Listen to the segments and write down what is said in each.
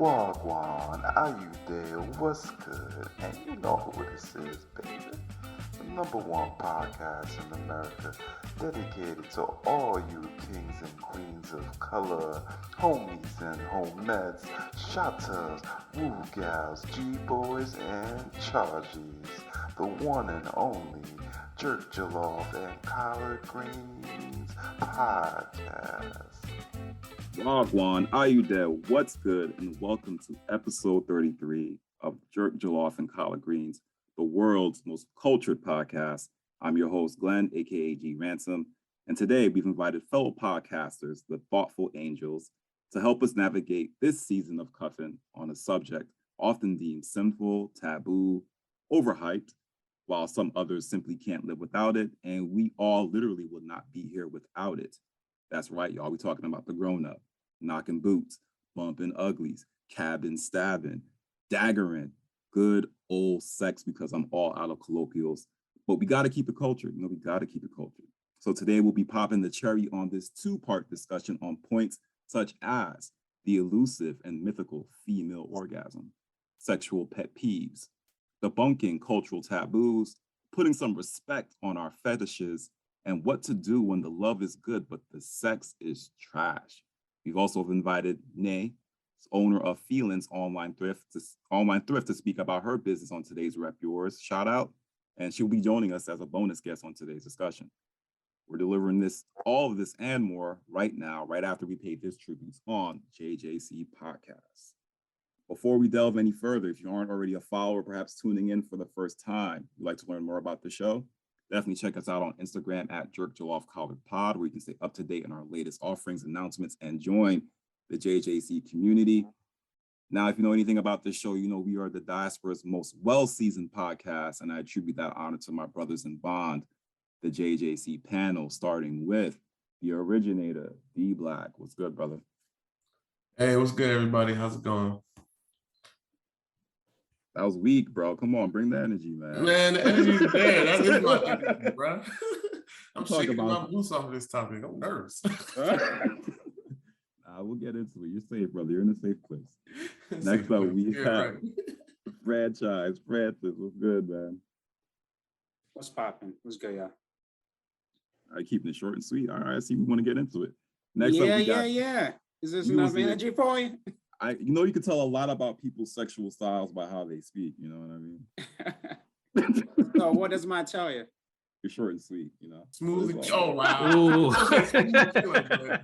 Gwan, are you there? What's good? And you know who this is, baby. The #1 podcast in America, dedicated to all you kings and queens of color, homies and homettes, shotters, woo gals, G-boys, and charges. The one and only Jerk Jollof and Collard Greens podcast. Gwan, are you there? What's good? And welcome to episode 33 of Jerk Jollof and Collard Greens, the world's most cultured podcast. I'm your host, Glenn AKA G-ransome, and today we've invited fellow podcasters, the Thoughtful Angels, to help us navigate this season of cuffin on a subject often deemed sinful, taboo, overhyped, while some others simply can't live without it, and we all literally would not be here without it. That's right, y'all. We're talking about the grown-up, knocking boots, bumping uglies, cabbing, stabbing, daggering, good old sex, because I'm all out of colloquials. But we got to keep it cultured. We got to keep it cultured. So today we'll be popping the cherry on this two-part discussion on points such as the elusive and mythical female orgasm, sexual pet peeves, debunking cultural taboos, putting some respect on our fetishes, and what to do when the love is good, but the sex is trash. We've also invited Nay, owner of Feelinz online thrift, to speak about her business on today's Rep Yours shout out, and she'll be joining us as a bonus guest on today's discussion. We're delivering all of this and more right now, right after we pay this tribute on JJC Podcast. Before we delve any further, if you aren't already a follower, perhaps tuning in for the first time, you'd like to learn more about the show, definitely check us out on Instagram at JerkJollofCollardPod, where you can stay up to date on our latest offerings, announcements, and join the JJC community. Now, if you know anything about this show, you know we are the diaspora's most well-seasoned podcast, and I attribute that honor to my brothers in bond, the JJC panel, starting with the originator, D Black. What's good, brother? Hey, what's good, everybody? How's it going? That was weak, bro. Come on, bring the energy, man. Man, the energy's there. That is my energy, bro. I'm shaking my boots off of this topic. I'm nervous. We'll get into it. You're safe, brother. You're in a safe place. Next up, we have Franchise. Francis, what's good, man? What's popping? What's good, y'all? All right, keeping it short and sweet. All right, I see we want to get into it. Next up, we got... Is this enough energy for you? You can tell a lot about people's sexual styles by how they speak, you know what I mean? So what does mine tell you? You're short and sweet, Smooth. Oh, wow.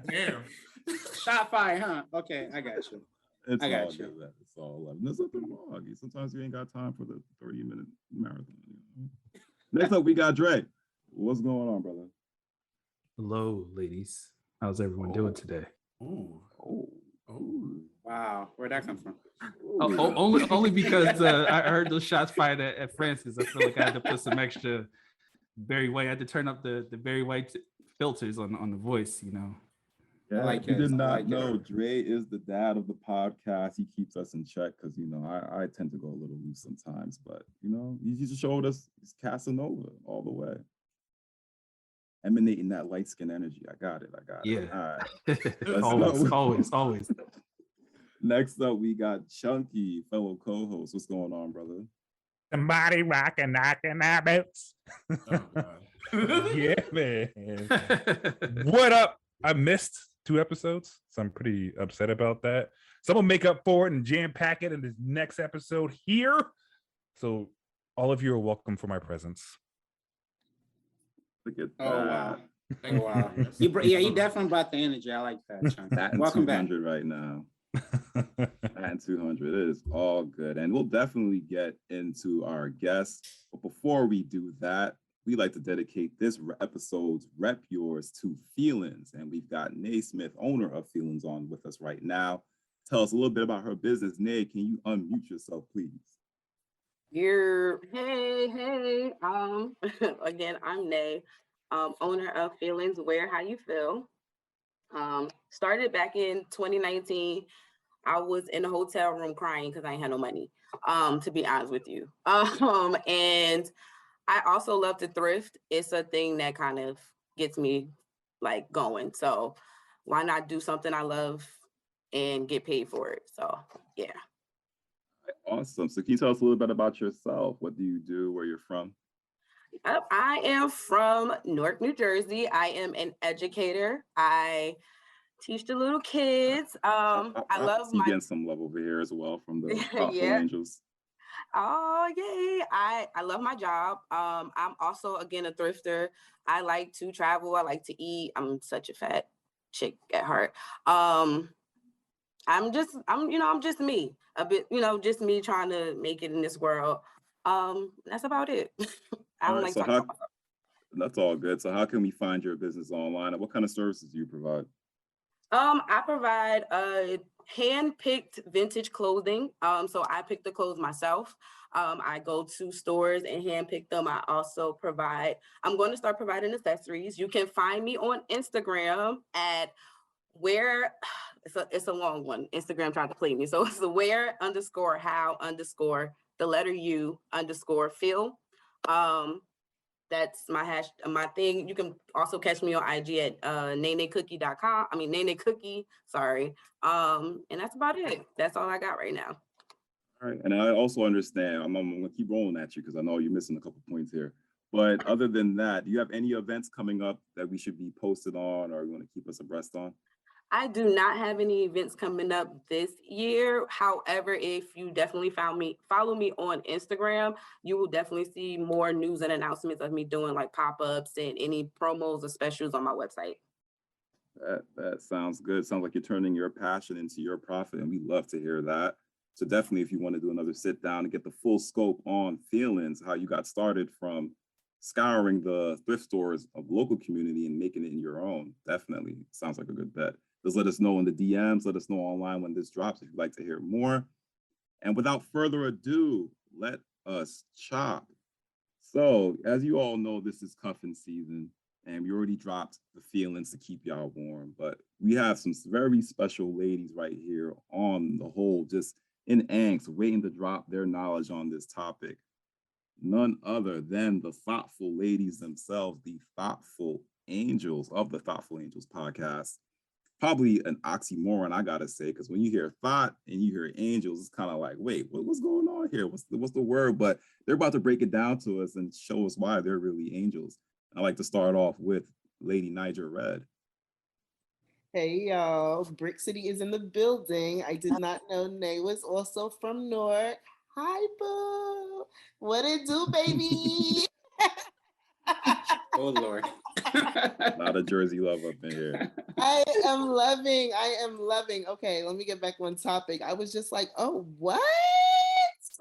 Damn. Shot fire, huh? Okay, I got you. It's all love. There's nothing wrong. Sometimes you ain't got time for the 30-minute marathon. Next up, we got Dre. What's going on, brother? Hello, ladies. How's everyone doing today? Oh. Wow, where'd that come from? Only because I heard those shots fired at Francis. I feel like I had to put some extra Barry White. I had to turn up the Barry White filters on the voice, Yeah, like you did not know Dre is the dad of the podcast. He keeps us in check because I tend to go a little loose sometimes, but he just showed us he's Casanova all the way. Emanating that light skin energy. I got it. Yeah. All right. always. Next up, we got Chunky, fellow co-host. What's going on, brother? Somebody rocking, knocking our boots. Yeah, man. What up? I missed 2 episodes, so I'm pretty upset about that. So I'm gonna make up for it and jam pack it in this next episode here. So all of you are welcome for my presence. Look at that. Oh wow. You definitely brought the energy. I like that, Chunk. Welcome back. Right now. And 200. It is all good. And we'll definitely get into our guests. But before we do that, we like to dedicate this episode's Rep Yours to Feelinz. And we've got Nay Smith, owner of Feelinz, on with us right now. Tell us a little bit about her business. Nay, can you unmute yourself, please? Hey. Again, I'm Nay, owner of Feelinz. Wear How You Feel. Started back in 2019. I was in a hotel room crying because I ain't had no money, to be honest with you. And I also love to thrift. It's a thing that kind of gets me like going. So why not do something I love and get paid for it. So yeah. Awesome. So can you tell us a little bit about yourself? What do you do? Where you're from? I am from Newark, New Jersey. I am an educator. I teach the little kids. I love you getting some love over here as well from the Thotful yeah. Angels. Oh yay! I love my job. I'm also again a thrifter. I like to travel. I like to eat. I'm such a fat chick at heart. I'm just me. A bit, just me trying to make it in this world. That's about it. I don't like talking about myself. That's all good. So how can we find your business online, and what kind of services do you provide? I provide hand-picked vintage clothing. So I pick the clothes myself. I go to stores and hand-pick them. I'm going to start providing accessories. You can find me on Instagram at it's a long one. Instagram tried to play me. So it's the where_how_the letter U_feel. That's my thing. You can also catch me on IG at nanecookie.com. Nanecookie, sorry. And that's about it. That's all I got right now. All right. And I also understand, I'm gonna keep rolling at you because I know you're missing a couple points here. But other than that, do you have any events coming up that we should be posted on, or you want to keep us abreast on? I do not have any events coming up this year. However, if you definitely follow me on Instagram, you will definitely see more news and announcements of me doing like pop-ups and any promos or specials on my website. That sounds good. Sounds like you're turning your passion into your profit, and we love to hear that. So definitely, if you want to do another sit down and get the full scope on Feelinz, how you got started from scouring the thrift stores of local community and making it in your own, definitely sounds like a good bet. Just let us know in the DMs, let us know online when this drops if you'd like to hear more. And without further ado, let us chop. So as you all know, this is cuffin season, and we already dropped the Feelinz to keep y'all warm, but we have some very special ladies right here on the whole, just in angst, waiting to drop their knowledge on this topic. None other than the thoughtful ladies themselves, the Thotful Angels of the Thotful Angels podcast. Probably an oxymoron, I gotta say, because when you hear thought and you hear angels, it's kind of like, wait, what's going on here? What's the word? But they're about to break it down to us and show us why they're really angels. I like to start off with Lady Niger Red. Hey y'all, Brick City is in the building. I did not know Nay was also from Newark. Hi, boo. What it do, baby? Oh Lord. Not a Jersey love up in here. I am loving. Okay, let me get back on topic. I was just like, oh, what?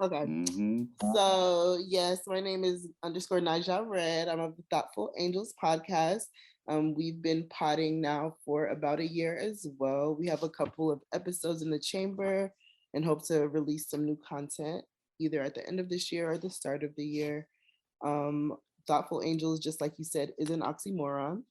Okay. Mm-hmm. So yes, my name is _Naija Red. I'm of the Thotful Angels podcast. We've been potting now for about a year as well. We have a couple of episodes in the chamber and hope to release some new content either at the end of this year or the start of the year. Thotful Angels, just like you said, is an oxymoron.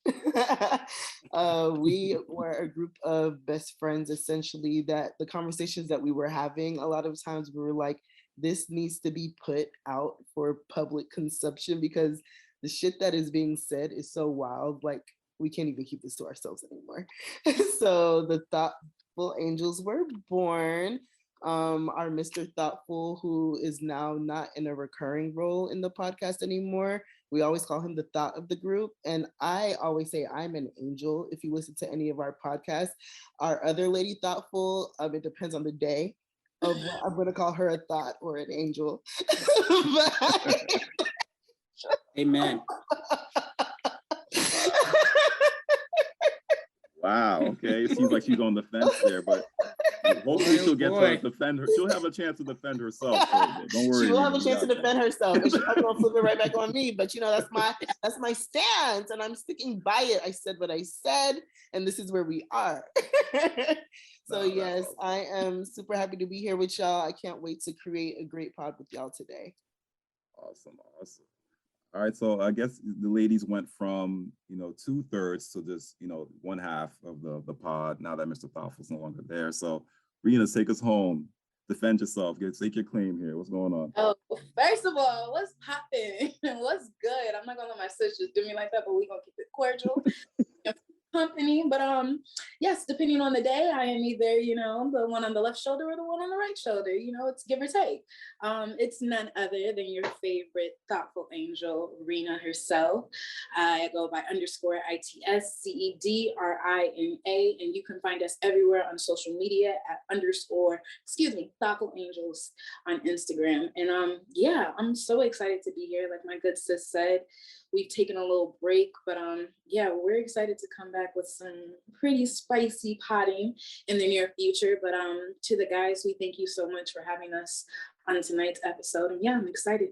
We were a group of best friends, essentially, that the conversations that we were having, a lot of times we were like, this needs to be put out for public consumption because the shit that is being said is so wild. Like, we can't even keep this to ourselves anymore. So the Thotful Angels were born. Our Mr. Thoughtful, who is now not in a recurring role in the podcast anymore. We always call him the thought of the group. And I always say I'm an angel if you listen to any of our podcasts. Our other lady Thoughtful, it depends on the day of what I'm going to call her, a thought or an angel. Amen. Wow. Okay. It seems like she's on the fence there, but hopefully she'll get to defend her. She'll have a chance to defend herself. So don't worry. She will have a chance to defend herself, and she's probably gonna flip it right back on me. But that's my stance, and I'm sticking by it. I said what I said, and this is where we are. So yes, I am super happy to be here with y'all. I can't wait to create a great pod with y'all today. Awesome. All right, so I guess the ladies went from 2/3 to just 1/2 of the pod. Now that Mr. Thoughtful's no longer there, so Rena, take us home. Defend yourself. Take your claim here. What's going on? Oh, first of all, what's popping? What's good? I'm not gonna let my sisters do me like that, but we're gonna keep it cordial. company. But yes, depending on the day, I am either, you know, the one on the left shoulder or the one on the right shoulder. You know, it's give or take. It's none other than your favorite thoughtful angel, Rena herself. I go by _ITSCEDRINA, and you can find us everywhere on social media at Thoughtful Angels on Instagram. And yeah, I'm so excited to be here. Like my good sis said, we've taken a little break, but yeah, we're excited to come back with some pretty spicy potting in the near future. But to the guys, we thank you so much for having us on tonight's episode. And yeah, I'm excited.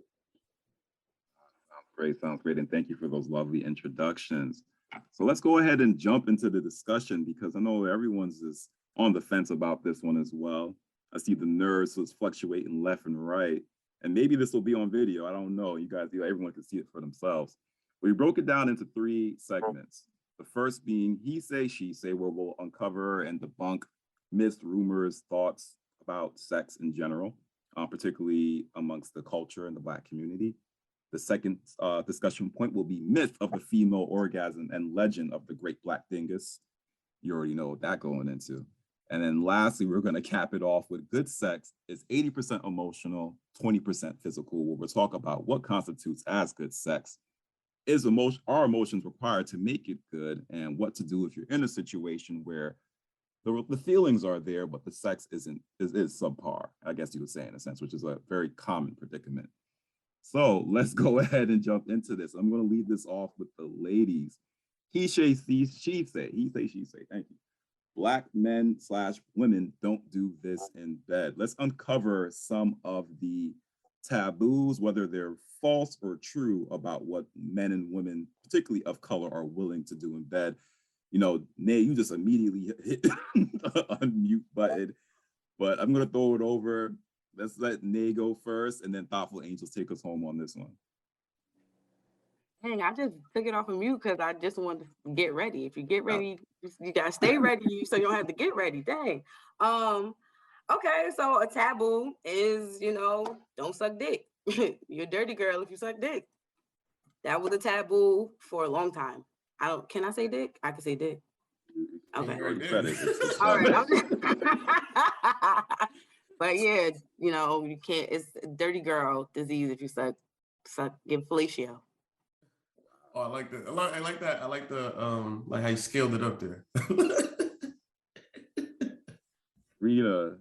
Sounds great. And thank you for those lovely introductions. So let's go ahead and jump into the discussion, because I know everyone's just on the fence about this one as well. I see the nerves was fluctuating left and right. And maybe this will be on video. I don't know. You guys, everyone can see it for themselves. We broke it down into 3 segments. The first being he say, she say, where we'll uncover and debunk myths, rumors, thoughts about sex in general, particularly amongst the culture and the Black community. The second discussion point will be myth of the female orgasm and legend of the great Black dingus. You already know what that going into. And then lastly, we're going to cap it off with good sex is 80% emotional, 20% physical, where we'll talk about what constitutes as good sex. Are emotions required to make it good, and what to do if you're in a situation where the feelings are there, but the sex is subpar, I guess you would say, in a sense, which is a very common predicament. So let's go ahead and jump into this. I'm going to lead this off with the ladies. He say, she say. Thank you. Black men / women don't do this in bed. Let's uncover some of the taboos, whether they're false or true, about what men and women, particularly of color, are willing to do in bed. You know, Nay, you just immediately hit the unmute button, but I'm going to throw it over. Let's let Nay go first, and then Thoughtful Angels take us home on this one. Dang, I just took it off of mute because I just wanted to get ready. If you get ready, you gotta stay ready so you don't have to get ready. Dang. Okay, so a taboo is, you know, don't suck dick. You're a dirty girl if you suck dick. That was a taboo for a long time. Can I say dick? I can say dick. Okay. All right. But yeah, you know, you can't. It's a dirty girl disease if you suck, give fellatio. Oh, I like that. I like that. I like the like how you scaled it up there. Rita,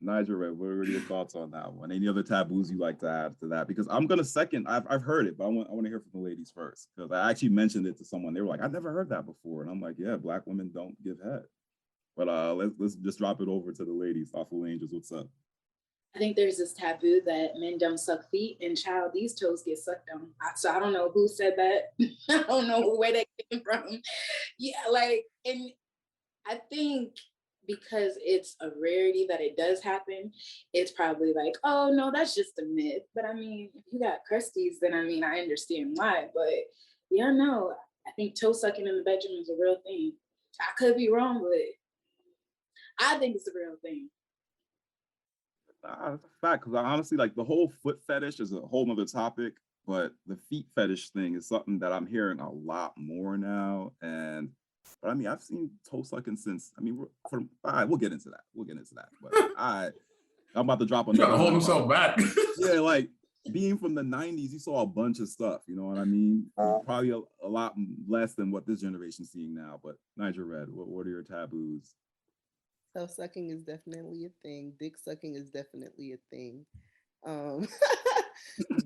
Nigel, what are your thoughts on that one? Any other taboos you like to add to that? Because I'm gonna second. I've heard it, but I want to hear from the ladies first, because I actually mentioned it to someone. They were like, "I've never heard that before," and I'm like, "Yeah, Black women don't give head." But let's just drop it over to the ladies. Thotful Angels, what's up? I think there's this taboo that men don't suck feet, and child, these toes get sucked on. So I don't know who said that. I don't know where that came from. Yeah, like, and I think because it's a rarity that it does happen, it's probably like, oh no, that's just a myth. But I mean, if you got crusties, then I mean, I understand why. But yeah, no, I think toe sucking in the bedroom is a real thing. I could be wrong, but I think it's a real thing. That's a fact, because I honestly, like, the whole foot fetish is a whole nother topic, but the feet fetish thing is something that I'm hearing a lot more now. But I mean, I've seen toe sucking since, I mean, we'll get into that. But I'm about to drop another. Trying to hold himself back. Yeah, like, being from the 90s, you saw a bunch of stuff, you know what I mean? Probably a lot less than what this generation's seeing now. But Nigel Red, what are your taboos? Self-sucking is definitely a thing. Dick sucking is definitely a thing.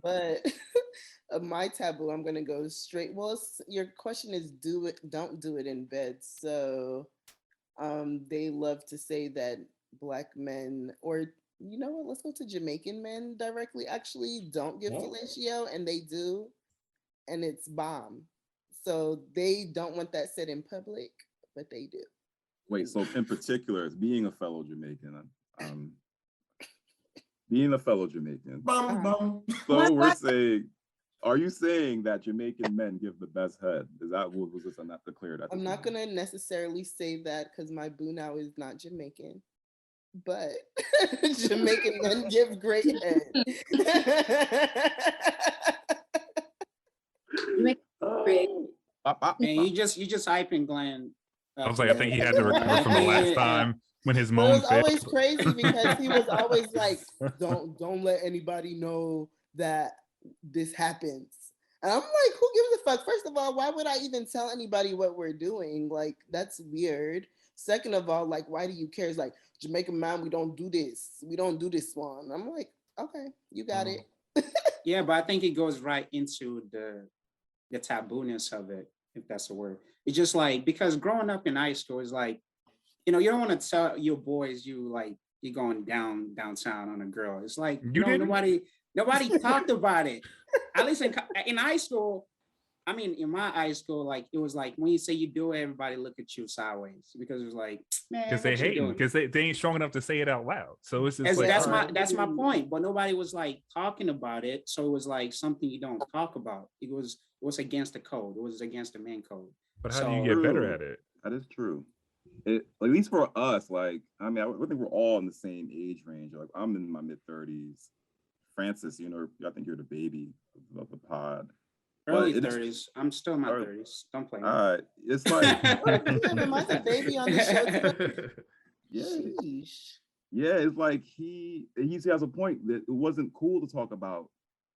But my taboo, I'm gonna go straight. Well, your question is don't do it in bed. So they love to say that Black men, or you know what, let's go to Jamaican men directly, actually don't give fellatio, and they do, and it's bomb. So they don't want that said in public, but they do. Wait, so in particular, being a fellow Jamaican, so we're saying, are you saying that Jamaican men give the best head? Is that what was this not declared? I'm not going to necessarily say that because my boo now is not Jamaican, but Jamaican men give great head. Man, you just hyping Glenn. I was like, I think he had to recover from the last time when his moan It was failed. always crazy because he was always like, don't let anybody know that this happens. And I'm like, who gives a fuck? First of all, why would I even tell anybody what we're doing? Like, that's weird. Second of all, like, why do you care? It's like, Jamaican man, we don't do this. We don't do this one. I'm like, okay, you got it. Yeah, but I think it goes right into the tabooness of it, if that's a word. It's just like, because growing up in high school is like, you know, you don't want to tell your boys you're going downtown on a girl. It's like, nobody talked about it. At least in high school, I mean, in my high school, like, it was like, when you say you do it, everybody look at you sideways, because it was like, man, because they hating, because they ain't strong enough to say it out loud. So it's just that's my point. But nobody was like talking about it, so it was like something you don't talk about. It was against the code. It was against the man code. But how do you get better at it? That is true. At least for us, like, I mean, I think we're all in the same age range. Like, I'm in my mid-30s. Francis, you know, I think you're the baby of the pod. Early 30s. I'm still in my 30s. Don't play me. All right. It's like, Mine's a baby on the show. Yeah. Sheesh. Yeah, it's like he has a point that it wasn't cool to talk about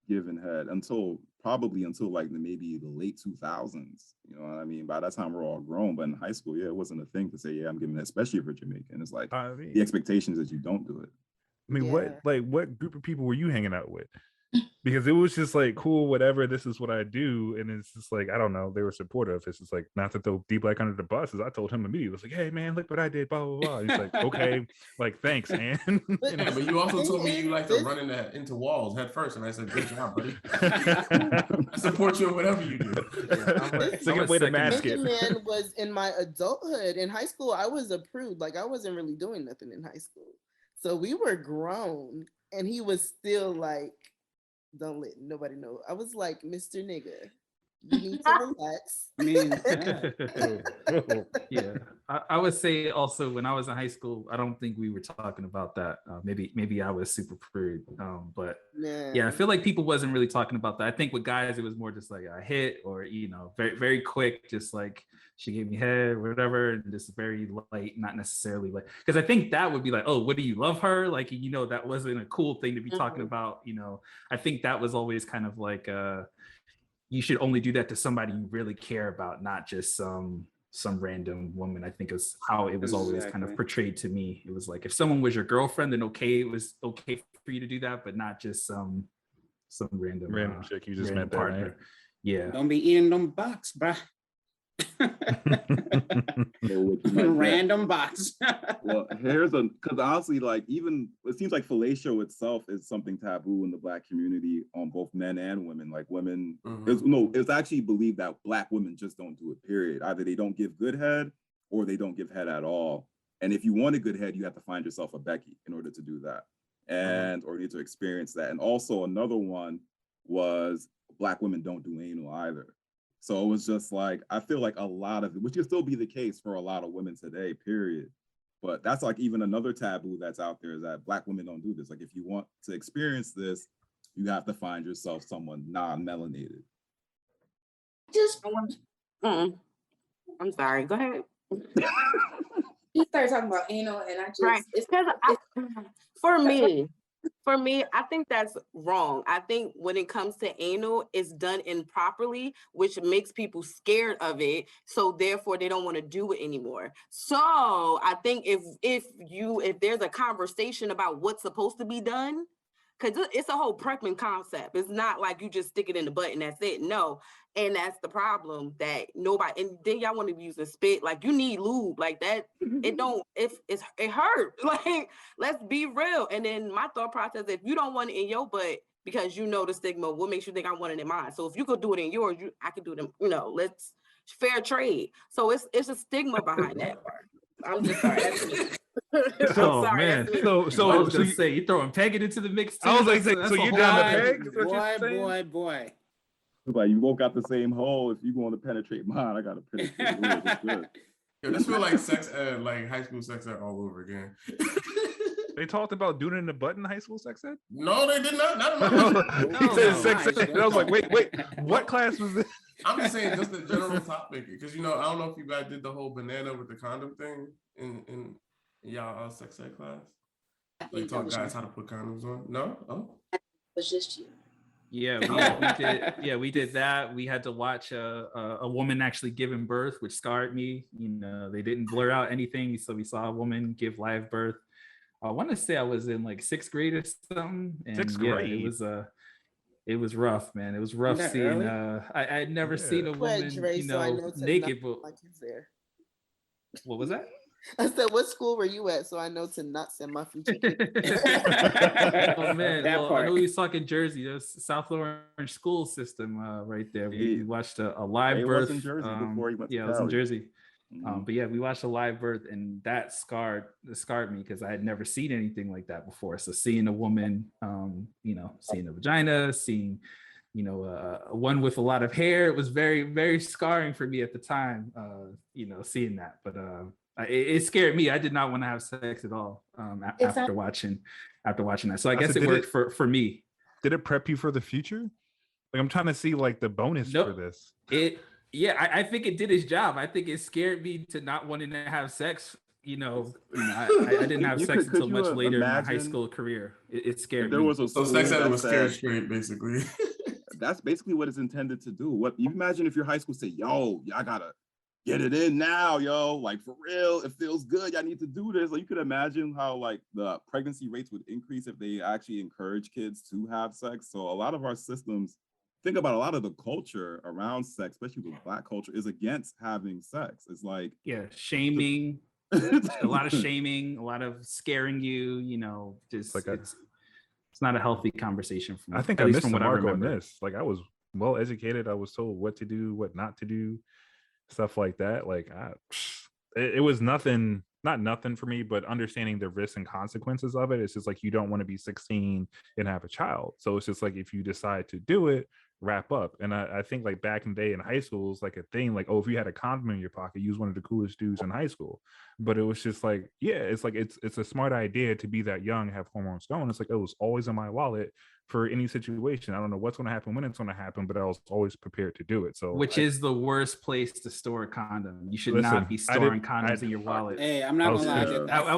giving head until like maybe the late 2000s. You know what I mean? By that time we're all grown, but in high school, yeah, it wasn't a thing to say, yeah, I'm giving head, especially for Jamaican. It's like the expectation is that you don't do it. I mean, what group of people were you hanging out with? Because it was just like, cool, whatever, this is what I do. And it's just like, I don't know, they were supportive. It's just like, not to throw D-Black under the bus, as I told him immediately. I was like, hey man, look what I did, blah, blah, blah. He's like, okay, like, thanks, man. Yeah, but you also told me you like to run into walls head first. And I said, good job, buddy. I support you in whatever you do. Second way to mask it. Man was in my adulthood. In high school, I was a prude. Like, I wasn't really doing nothing in high school. So we were grown, and he was still like, don't let nobody know. I was like, Mr. Nigga, you need to relax. I mean, yeah. I would say also when I was in high school, I don't think we were talking about that. Maybe I was super prude. But yeah, I feel like people wasn't really talking about that. I think with guys, it was more just like a hit, or, you know, very, very quick, just like she gave me head or whatever, and just very light, not necessarily like, because I think that would be like, oh, what do you love her? Like, you know, that wasn't a cool thing to be talking about. You know, I think that was always kind of like, you should only do that to somebody you really care about, not just some random woman. I think is how it was always kind of portrayed to me. It was like, if someone was your girlfriend, then okay, it was okay for you to do that, but not just some random chick you just met there, partner. Right? Yeah. Don't be eating them box, bruh. Random box. Well, because honestly, like, even it seems like fellatio itself is something taboo in the Black community on both men and women. Like, women, it's actually believed that Black women just don't do it, period. Either they don't give good head or they don't give head at all. And if you want a good head, you have to find yourself a Becky in order to do that, or you need to experience that. And also another one was Black women don't do anal either. So it was just like, I feel like a lot of it, which can still be the case for a lot of women today, period. But that's like even another taboo that's out there, is that Black women don't do this. Like, if you want to experience this, you have to find yourself someone non-melanated. I'm sorry, go ahead. He started talking about anal, and I just... Right. For me, I think that's wrong. I think when it comes to anal, it's done improperly, which makes people scared of it. So therefore, they don't want to do it anymore. So I think if there's a conversation about what's supposed to be done, because it's a whole prepping concept. It's not like you just stick it in the butt and that's it. No. And that's the problem, that nobody, and then y'all want to be using spit. Like, you need lube like that. It hurt. Like, let's be real. And then my thought process, if you don't want it in your butt because you know the stigma, what makes you think I want it in mine? So if you could do it in yours, I could do them, you know, let's fair trade. So it's a stigma behind that part. I'm just sorry. Man. So I was gonna say, you throwing pegging into the mix too? I was like, so you're down to peg? Boy. Like, you both got the same hole. If you want to penetrate mine, I gotta penetrate yours. Yo, this feel like sex ed, like high school sex ed all over again. They talked about doing it in the butt in high school sex ed? No, they did not. Not in my He said sex ed. And I was like, wait, what class was this? I'm just saying, just the general topic, because I don't know if you guys did the whole banana with the condom thing in y'all sex ed class. Like taught guys how to put condoms on. No, it was just you. Yeah, we did. Yeah, we did that. We had to watch a woman actually giving birth, which scarred me. They didn't blur out anything, so we saw a woman give live birth. I want to say I was in like 6th grade or something, and Sixth grade. it was rough, man. It was rough seeing. I had never seen a woman, naked. But what was that? I said, what school were you at? So I know to not send my future kids. Oh man, I know he was talking Jersey. There's South Orange school system right there. We watched a live birth. Was in Jersey before he went to I was in Cali. Jersey. But yeah, we watched a live birth, and that scarred me because I had never seen anything like that before. So seeing a woman, seeing a vagina, seeing one with a lot of hair, it was very, very scarring for me at the time. Seeing that, but it scared me. I did not want to have sex at all after watching that. So I guess it worked for me. Did it prep you for the future? Like I'm trying to see like the bonus for this. I think it did its job. I think it scared me to not wanting to have sex. I didn't have sex until much later in my high school career. It scared me. So sex ed was scared straight, basically. That's basically what it's intended to do. What you imagine if your high school say, "Yo, y'all gotta get it in now, yo, like for real, it feels good. Y'all need to do this." Like you could imagine how like the pregnancy rates would increase if they actually encourage kids to have sex. So a lot of our systems, think about a lot of the culture around sex, especially with Black culture, is against having sex. It's like shaming, a lot of shaming, a lot of scaring you. Just like it's not a healthy conversation for me. I think I missed the mark on this. Like I was well educated. I was told what to do, what not to do, stuff like that. Like it was nothing. Not nothing for me, but understanding the risks and consequences of it. It's just like you don't want to be 16 and have a child. So it's just like if you decide to do it, wrap up. And I think like back in the day in high school, it's like a thing like, oh, if you had a condom in your pocket, you was one of the coolest dudes in high school. But it was just like, it's like it's a smart idea to be that young, have hormones going. It's like it was always in my wallet for any situation. I don't know what's going to happen, when it's going to happen, but I was always prepared to do it. So which is the worst place to store a condom. You should not be storing condoms in your wallet. Hey, I'm not gonna lie. That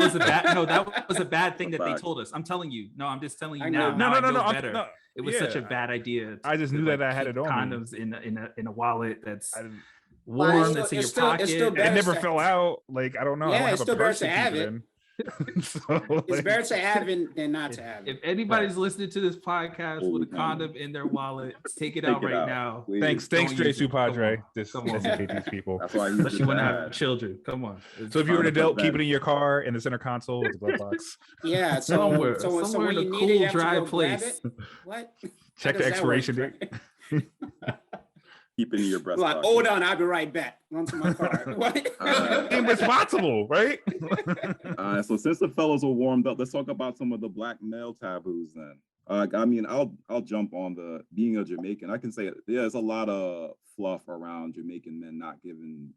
was a bad thing that they told us. I'm telling you. No, I'm just telling you now. No. It was such a bad idea. I just knew that I had it on condoms in a wallet that's warm, that's in your pocket. It never fell out. Like I don't know. Yeah, it's still better to have it. It's better to have it than not to have it. If anybody's listening to this podcast with a condom in their wallet, take it out right now. Thanks straight to Padre. Just educate these people. That's why unless you want to have children. Come on. So if you're an adult, keep it in your car in the center console with the glove box. Yeah. Somewhere when in a you cool, need it, dry place. What? Check the expiration date. Keep it in your breast. Like, hold on, I'll be right back. Run to my car. What? Irresponsible, right? So since the fellows are warmed up, let's talk about some of the Black male taboos then. I'll jump on the being a Jamaican. I can say there's a lot of fluff around Jamaican men not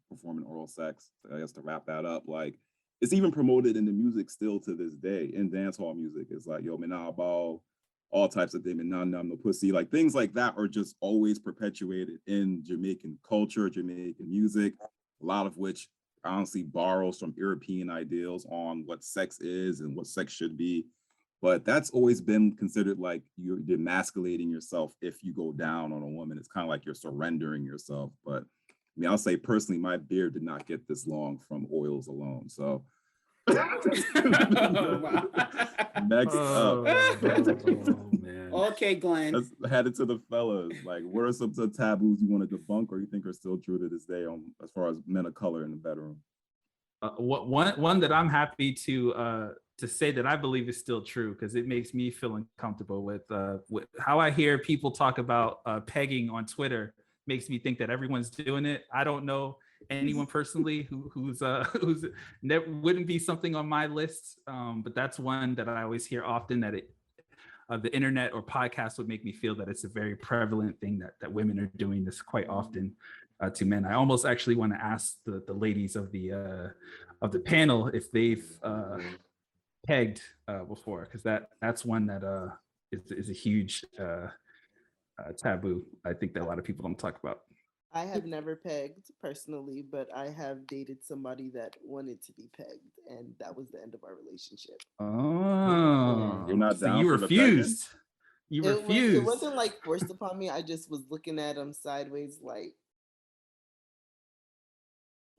performing oral sex. I guess to wrap that up, like it's even promoted in the music still to this day. In dancehall music, it's like, yo, man, ball, all types of things, no pussy, like things like that are just always perpetuated in Jamaican culture, Jamaican music, a lot of which honestly borrows from European ideals on what sex is and what sex should be. But that's always been considered like you're demasculating yourself if you go down on a woman. It's kind of like you're surrendering yourself. But I mean, I'll say personally, my beard did not get this long from oils alone. So next up. Man. Okay, Glenn. Let's head it to the fellas. Like, what are some of the taboos you want to debunk or you think are still true to this day as far as men of color in the bedroom? One that I'm happy to say that I believe is still true because it makes me feel uncomfortable with how I hear people talk about pegging on Twitter. Makes me think that everyone's doing it. I don't know anyone personally who's wouldn't be something on my list, but that's one that I always hear often, that the internet or podcasts would make me feel that it's a very prevalent thing that women are doing this quite often to men. I almost actually want to ask the ladies of the panel if they've pegged before, because that's one that is a huge taboo. I think that a lot of people don't talk about. I have never pegged personally, but I have dated somebody that wanted to be pegged, and that was the end of our relationship. Oh, You're not so down you for the pegging? refused. You refused. It wasn't like forced upon me. I just was looking at him sideways, like,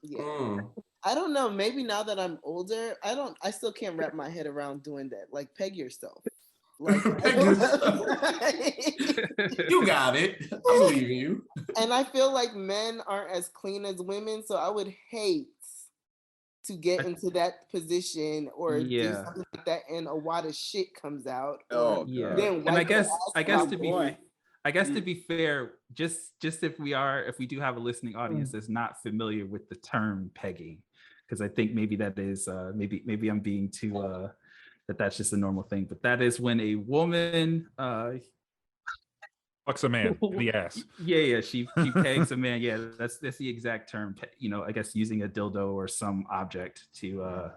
yeah. I don't know. Maybe now that I'm older, I still can't wrap my head around doing that. Like, peg yourself. Like, you got it. I believe in you. And I feel like men aren't as clean as women, so I would hate to get into that position or do something like that, and a wad of shit comes out. Oh, yeah. Then And I guess to be fair, just if we do have a listening audience that's not familiar with the term pegging, because I think maybe that is maybe I'm being too that's just a normal thing, but that is when a woman fucks a man in the ass. Yeah, she pegs a man. Yeah, that's the exact term. I guess using a dildo or some object to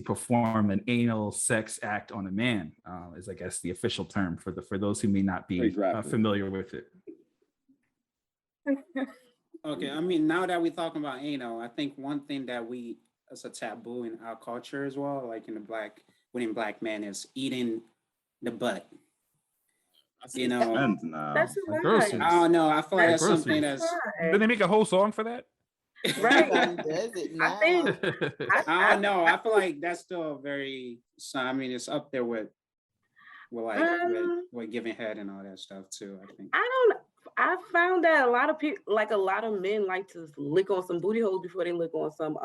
perform an anal sex act on a man is, I guess, the official term for those who may not be familiar with it. Okay, I mean, now that we're talking about anal, I think one thing that as a taboo in our culture as well, like within black men, is eating the butt. You know, that's groceries. I don't know. I feel like that's something that's. Did they make a whole song for that? Right. I don't know. I feel like that's still very. So I mean, it's up there with giving head and all that stuff too. I think. I found that a lot of people, like a lot of men, like to lick on some booty holes before they lick on some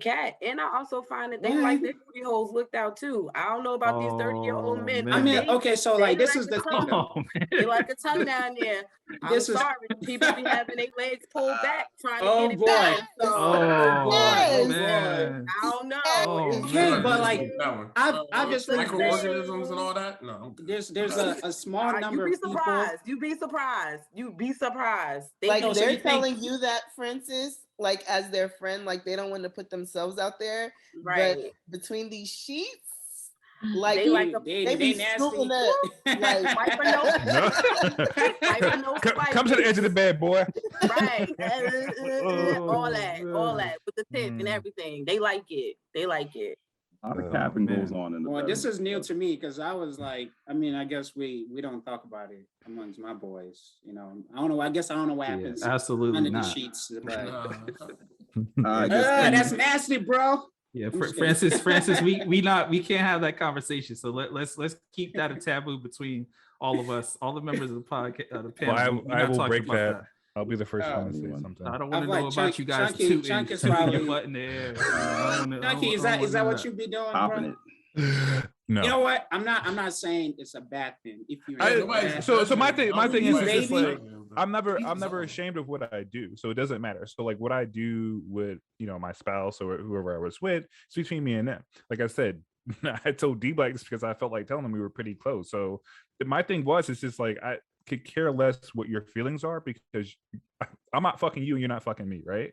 cat. And I also find that they like their booty holes licked out too. I don't know about these 30-year-old men. Man. I mean, okay, so like this is the thing. They like a tongue down there. I'm sorry, people be having their legs pulled back trying to get it back. So, man. I don't know. Okay, but like I just microorganisms and all that. No, there's a small number of people. You'd be surprised. They're telling you that, Francis, like as their friend, like they don't want to put themselves out there, right? But between these sheets, like they be scooping up, like come to the edge of the bed, boy. Right, all that with the tip and everything. They like it. A lot of capping goes on in the well, this is new to me because I was like, I mean, I guess we don't talk about it amongst my boys. You know, I don't know. I guess I don't know what happens. Absolutely under not. the sheets. But... that's nasty, bro. Yeah, Francis, we can't have that conversation. So let's keep that a taboo between all of us, all the members of the podcast. The panel. Well, I will break that. I'll be the first one to say something. I don't want to know about you guys tooting your butt in the air. Chunky, is that what you be doing, bro? No. You know what? I'm not saying it's a bad thing. If you so my thing is just like I'm never ashamed of what I do, so it doesn't matter. So like what I do with my spouse or whoever I was with, it's between me and them. Like I said, I told D-Black this because I felt like telling him we were pretty close. So my thing it's just like I could care less what your feelings are because I'm not fucking you and you're not fucking me, right?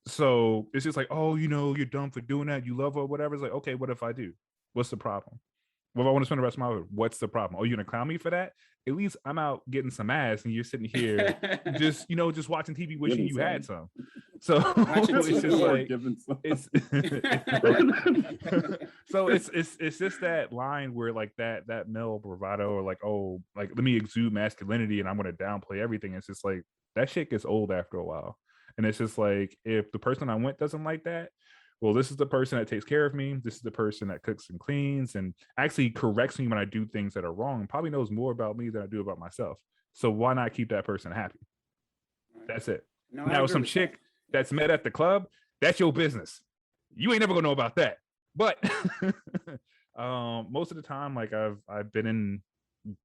So it's just like, oh, you're dumb for doing that. You love her or whatever. It's like, okay, what if I do? What's the problem? Well, if I want to spend the rest of my life, what's the problem? Oh, you're gonna clown me for that? At least I'm out getting some ass and you're sitting here just watching TV wishing you had some. So it's just like it's just that line where like that male bravado or like, oh, like let me exude masculinity and I'm gonna downplay everything. It's just like that shit gets old after a while. And it's just like if the person I'm with doesn't like that, well, this is the person that takes care of me. This is the person that cooks and cleans and actually corrects me when I do things that are wrong. Probably knows more about me than I do about myself. So why not keep that person happy? That's it. No, now, some chick that's met at the club, that's your business. You ain't never gonna know about that. But most of the time, like I've been in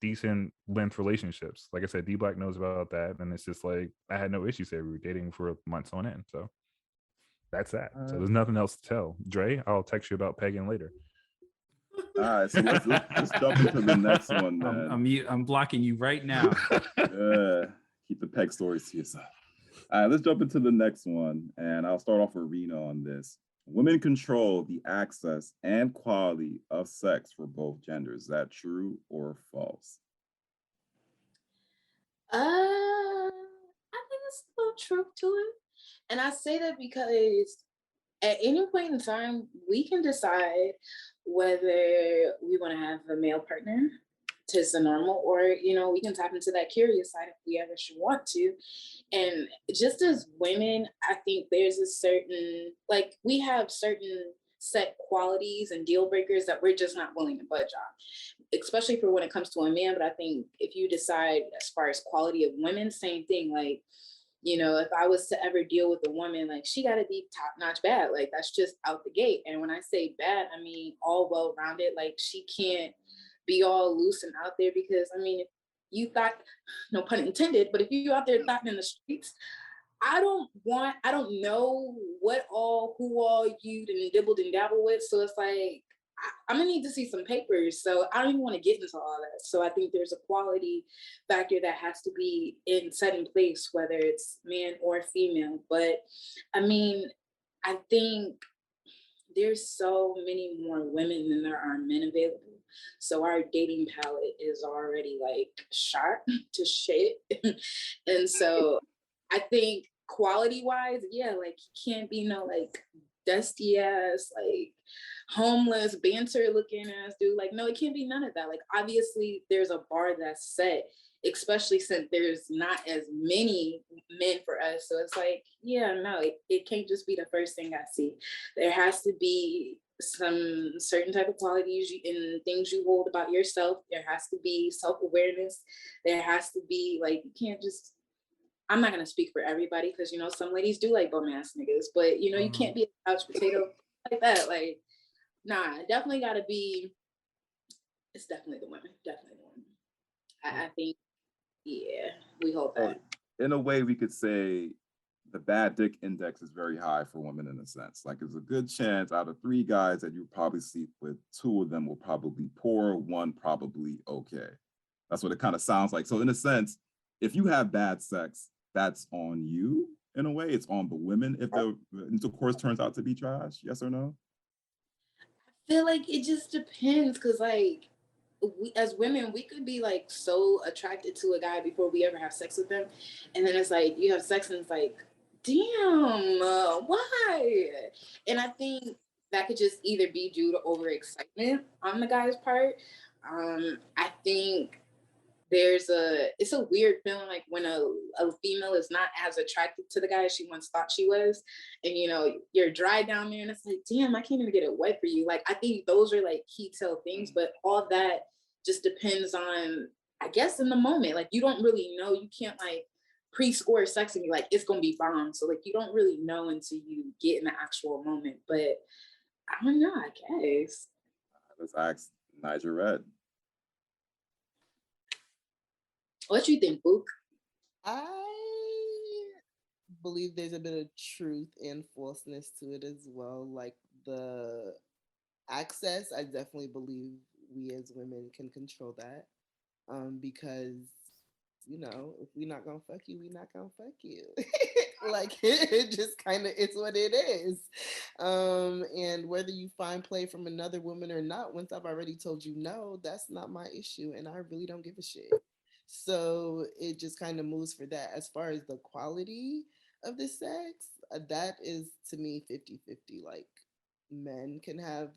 decent length relationships. Like I said, D-Black knows about that, and it's just like I had no issues there. We were dating for months on end, so. That's that. So there's nothing else to tell. Dre, I'll text you about pegging later. All right, so let's jump into the next one, man. I'm blocking you right now. Keep the peg stories to yourself. All right, let's jump into the next one, and I'll start off with Rena on this. Women control the access and quality of sex for both genders. Is that true or false? I think there's a little truth to it. And I say that because at any point in time, we can decide whether we want to have a male partner to the normal, or we can tap into that curious side if we ever should want to. And just as women, I think there's a certain, like, we have certain set qualities and deal breakers that we're just not willing to budge on, especially for when it comes to a man. But I think if you decide as far as quality of women, same thing. Like, if I was to ever deal with a woman, like, she got to be top-notch bad. Like, that's just out the gate. And when I say bad, I mean all well-rounded. Like, she can't be all loose and out there, because I mean, if you thought, no pun intended, but if you out there thought in the streets, I don't know who all you and dibbled and dabbled with. So it's like, I'm gonna need to see some papers. So I don't even want to get into all that. So I think there's a quality factor that has to be set in place, whether it's man or female. But I mean, I think there's so many more women than there are men available. So our dating palette is already like shot to shit. And so I think quality wise, yeah, like, you can't be no like dusty ass, like homeless, banter looking ass dude. Like, no, it can't be none of that. Like, obviously there's a bar that's set, especially since there's not as many men for us. So it's like, yeah, no, it can't just be the first thing I see. There has to be some certain type of qualities and things you hold about yourself. There has to be self-awareness. There has to be, like, you can't just, I'm not gonna speak for everybody, because some ladies do like bum ass niggas, but you can't be a couch potato like that. Like, nah, definitely gotta be, it's definitely the women. Definitely the women. I think, yeah, we hold that. In a way, we could say the bad dick index is very high for women, in a sense. Like, there's a good chance out of 3 guys that you probably sleep with, 2 of them will probably poor, 1 probably okay. That's what it kind of sounds like. So in a sense, if you have bad sex, that's on you. In a way, it's on the women if the intercourse turns out to be trash. Yes or no? I feel like it just depends, because like, we as women, we could be like so attracted to a guy before we ever have sex with them, and then it's like you have sex and it's like, damn, why? And I think that could just either be due to overexcitement on the guy's part. I think it's a weird feeling, like when a female is not as attracted to the guy as she once thought she was, and you're dry down there and it's like, damn, I can't even get it wet for you. Like, I think those are like key tell things, but all that just depends on, I guess, in the moment. Like, you don't really know. You can't like pre-score sex and be like, it's gonna be bomb. So like, you don't really know until you get in the actual moment. But I don't know, I guess. Let's ask Nigel Red. What you think, Book? I believe there's a bit of truth and falseness to it as well. Like, the access, I definitely believe we as women can control that. Because, if we're not gonna fuck you, we're not gonna fuck you. Like, it just kind of, it's what it is. And whether you find play from another woman or not, once I've already told you no, that's not my issue, and I really don't give a shit. So it just kind of moves for that. As far as the quality of the sex, that is, to me, 50-50. Like, men can have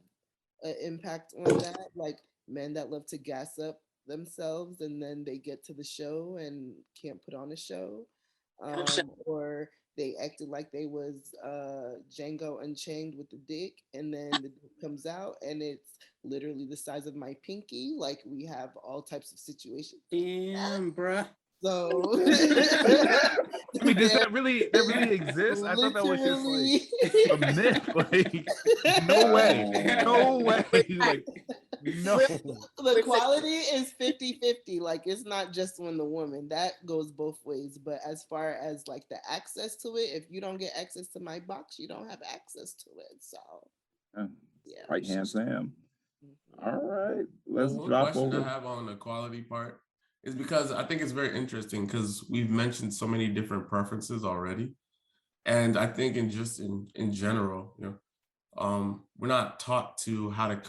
an impact on that. Like, men that love to gas up themselves and then they get to the show and can't put on a show. Or they acted like they was Django Unchained with the dick, and then the dick comes out and it's literally the size of my pinky. Like, we have all types of situations. Damn, bruh. So I mean, does that really exist? I thought that was just like a myth. Like, no way. Like, no. The quality is 50-50. Like, it's not just on the woman. That goes both ways. But as far as like the access to it, if you don't get access to my box, you don't have access to it. So yeah. Right hand Sam. All right. Let's one drop question over. I have on the quality part is because I think it's very interesting, because we've mentioned so many different preferences already. And I think in general, we're not taught to how to.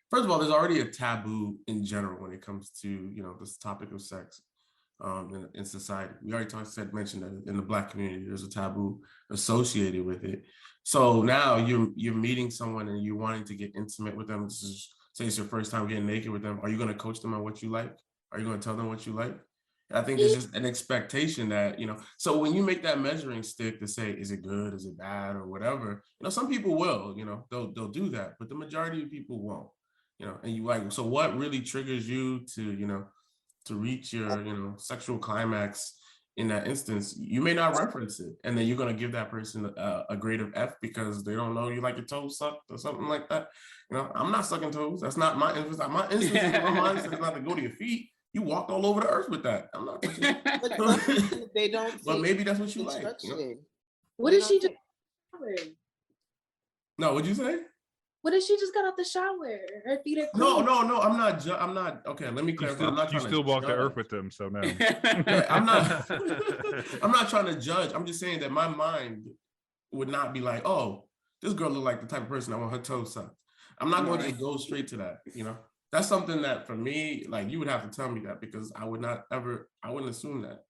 First of all, there's already a taboo in general when it comes to this topic of sex in society. We already mentioned that in the Black community, there's a taboo associated with it. So now you're meeting someone and you're wanting to get intimate with them. Say it's your first time getting naked with them. Are you going to coach them on what you like? Are you going to tell them what you like? I think there's just an expectation that, so when you make that measuring stick to say, is it good, is it bad, or whatever, some people will, they'll do that, but the majority of people won't, and you like, so what really triggers you to, to reach your, sexual climax in that instance? You may not reference it, and then you're going to give that person a grade of F because they don't know you like your toes sucked or something like that. I'm not sucking toes. That's not my interest. My interest in my mind is not to go to your feet. You walked all over the earth with that. I'm not touching it. They don't. But maybe that's what you like. What if she just? No, what'd you say? What if she just got out the shower? Her feet are clean. No. I'm not. Okay, let me clarify. I'm not trying you still walk the earth with them, so no. I'm not. I'm not trying to judge. I'm just saying that my mind would not be like, oh, this girl look like the type of person I want her toes sucked. I'm not going to go straight to that. That's something that for me, like you would have to tell me that because I wouldn't assume that.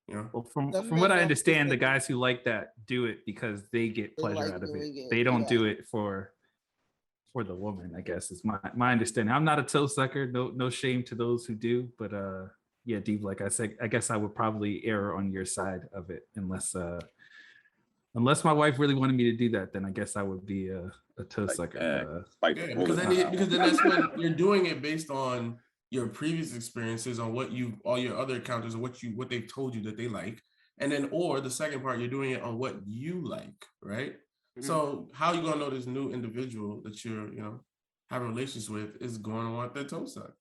Well, from what I understand, the guys who like that do it because they get pleasure out of it. They don't do it for the woman, I guess is my understanding. I'm not a toe sucker, no shame to those who do, but yeah, Deep, like I said, I guess I would probably err on your side of it unless my wife really wanted me to do that, then I guess I would be a toe sucker. Because then that's when you're doing it based on your previous experiences, on all your other encounters, and what they've told you that they like, and then or the second part, you're doing it on what you like, right? Mm-hmm. So how are you gonna know this new individual that you're having relations with is going to want their toe sucked?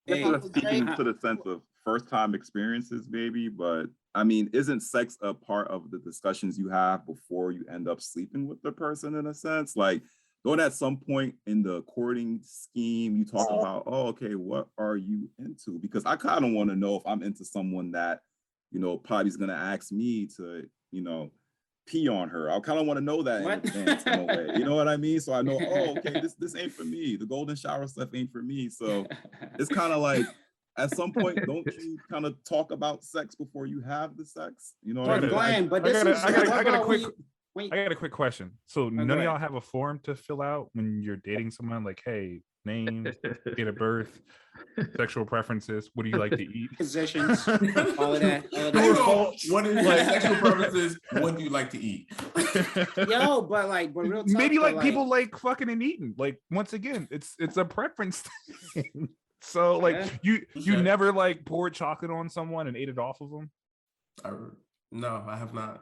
Speaking to the sense of first time experiences, maybe, but I mean, isn't sex a part of the discussions you have before you end up sleeping with the person in a sense? Like, don't at some point in the courting scheme, you talk about, oh, okay, what are you into? Because I kind of want to know if I'm into someone that, probably's going to ask me to, pee on her. I kind of want to know that in advance in a way. You know what I mean? So I know, oh, okay, this ain't for me. The golden shower stuff ain't for me. So it's kind of like, at some point, don't you kind of talk about sex before you have the sex? You know what I mean? Glenn, but I got a quick question. So none of y'all have a form to fill out when you're dating someone? Like, hey, name, date of birth, sexual preferences, what do you like to eat? Positions, all of that. What is like sexual preferences? What do you like to eat? Yo, but real talk, maybe people like fucking and eating. Like, once again, it's a preference thing. So you never poured chocolate on someone and ate it off of them? No, I have not.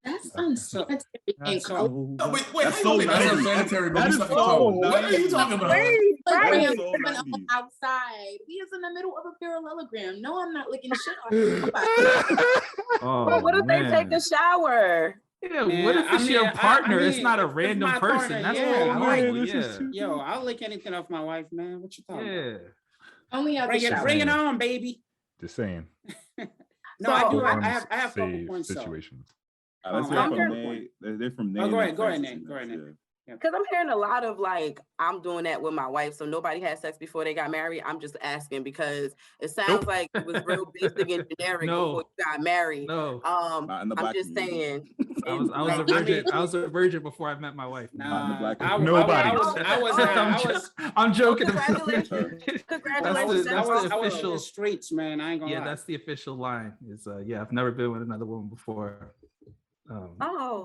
That's unsanitary. Wait, that's so unsanitary. What are you talking about? Outside. We is in the middle of a parallelogram. No, I'm not licking shit off. But what if they take a shower? Yeah, what if it's your partner? It's not a random person. That's what Yo, I'll lick anything off my wife, man. What you talking about? Only bring it on, baby. Just saying. No, I do. I have couple points. Situations. Let's hear from Nate. They're from Nate. Go ahead, Nate. Because I'm hearing a lot of I'm doing that with my wife, so nobody had sex before they got married. I'm just asking because it sounds like it was real basic and generic before you got married. I'm just saying. I was a virgin. I was a virgin before I met my wife. I'm joking. Congratulations. That was official streets, man. I ain't gonna lie. That's the official line. Is I've never been with another woman before.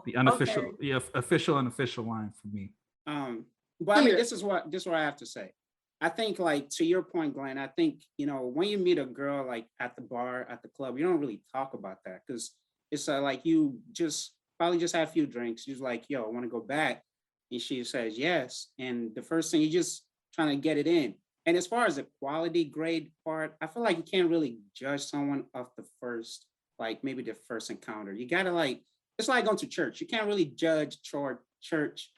The unofficial, official unofficial line for me. But I mean, this is what I have to say. I think, to your point, Glenn, I think, when you meet a girl at the bar, at the club, you don't really talk about that because it's you just probably just have a few drinks. You're like, yo, I want to go back. And she says yes. And the first thing, you're just trying to get it in. And as far as the quality grade part, I feel like you can't really judge someone off the first, maybe the first encounter. You got to it's like going to church. You can't really judge church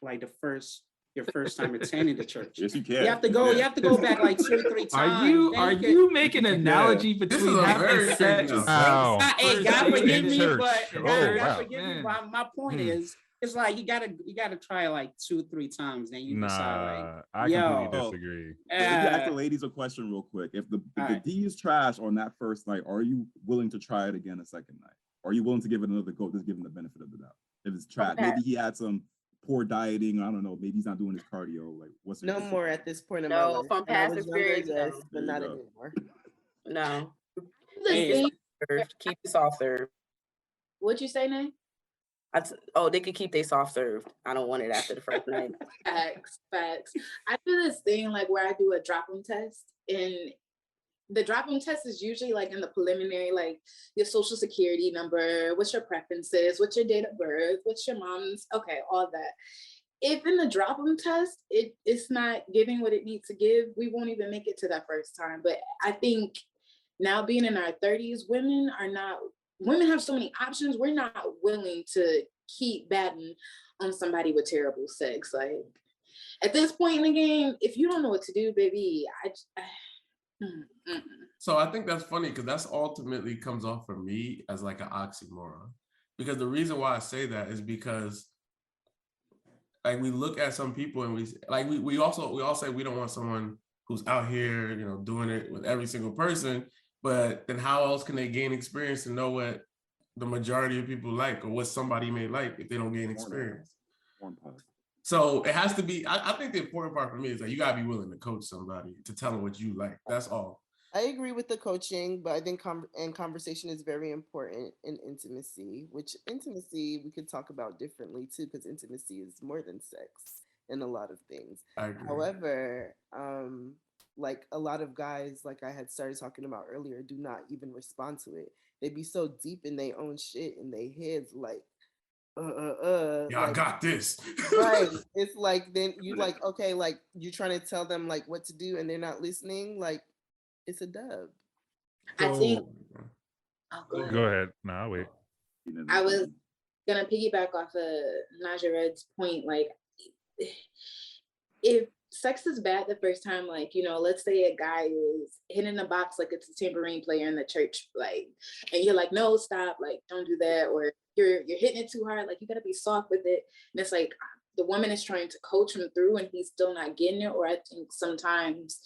your first time attending the church. Yes, you can. You have to go. You have to go back 2 or 3 times. Are you making an analogy between having sex? Hey, God forgive me, but God forgive me. My point is, it's like you gotta try like 2-3 times, then you decide like, I completely disagree. If you ask the ladies a question real quick, if the D is trash on that first night, are you willing to try it again a second night? Are you willing to give it another go, just give him the benefit of the doubt? If it's trash, maybe he had some poor dieting. I don't know. Maybe he's not doing his cardio. Like, what's no more at this point in my No, life. from When I past was younger, experience, yes, no. but not anymore. No. Hey, Keep it soft serve. what'd you say, Nay? They could keep their soft serve. I don't want it after the first night. Facts. I do this thing like where I do a drop-in test, and the drop-in test is usually like in the preliminary, like your social security number, what's your preferences, what's your date of birth, what's your mom's, okay, all that. If in the drop-in test, it's not giving what it needs to give, we won't even make it to that first time. But I think now being in our 30s, women have so many options. We're not willing to keep batting on somebody with terrible sex. Like at this point in the game, if you don't know what to do, baby, So I think that's funny because that's ultimately comes off for me as like an oxymoron. Because the reason why I say that is because like we look at some people and we all say we don't want someone who's out here, doing it with every single person. But then how else can they gain experience to know what the majority of people like or what somebody may like if they don't gain experience? So it has to be, I think the important part for me is that you gotta be willing to coach somebody to tell them what you like. That's all. I agree with the coaching, but I think conversation is very important in intimacy, which intimacy we could talk about differently too, because intimacy is more than sex in a lot of things. I agree. However, like a lot of guys, like I had started talking about earlier, do not even respond to it. They be so deep in their own shit in their heads, like, yeah, like, I got this. Right. It's like, then you like, okay, like you're trying to tell them like what to do and they're not listening. Like, it's a dub. I think. Go ahead. No, I'll wait. I was gonna piggyback off of Najared's point. Like, if sex is bad the first time, like, let's say a guy is hitting the box like it's a tambourine player in the church, like, and you're like, no, stop, like, don't do that, or you're hitting it too hard, like, you gotta be soft with it. And it's like the woman is trying to coach him through and he's still not getting it. Or I think sometimes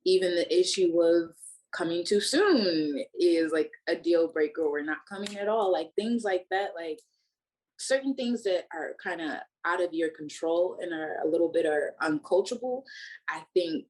even the issue of coming too soon is like a deal breaker, or not coming at all, like things like that. Like certain things that are kind of out of your control and are a little bit uncoachable, I think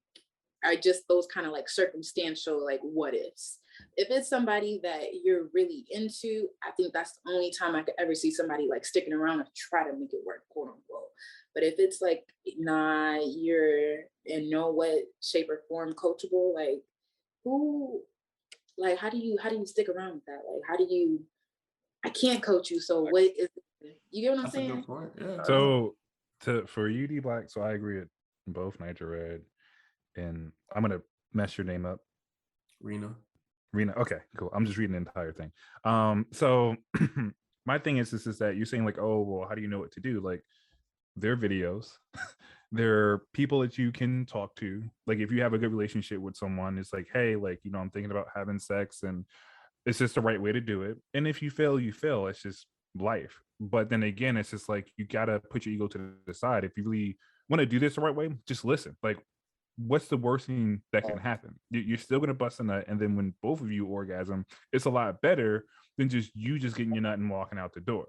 are just those kind of like circumstantial, like what ifs. If it's somebody that you're really into, I think that's the only time I could ever see somebody like sticking around and try to make it work, quote unquote. But if it's like, nah, you're in no way, shape or form coachable, like how do you stick around with that? Like, I can't coach you, so what is it? You get what I'm saying? That's a good point. Yeah. So for you, D Black, so I agree with both Niger Red, and I'm gonna mess your name up. Rena. Okay, cool. I'm just reading the entire thing. So my thing is that you're saying like, oh, well, how do you know what to do? Like, there are videos, there are people that you can talk to. Like, if you have a good relationship with someone, it's like, hey, like, I'm thinking about having sex, and it's just the right way to do it. And if you fail, you fail. It's just life. But then again, it's just like, you gotta put your ego to the side. If you really want to do this the right way, just listen. Like, what's the worst thing that can happen? You're still gonna bust a nut, and then when both of you orgasm, it's a lot better than just getting your nut and walking out the door.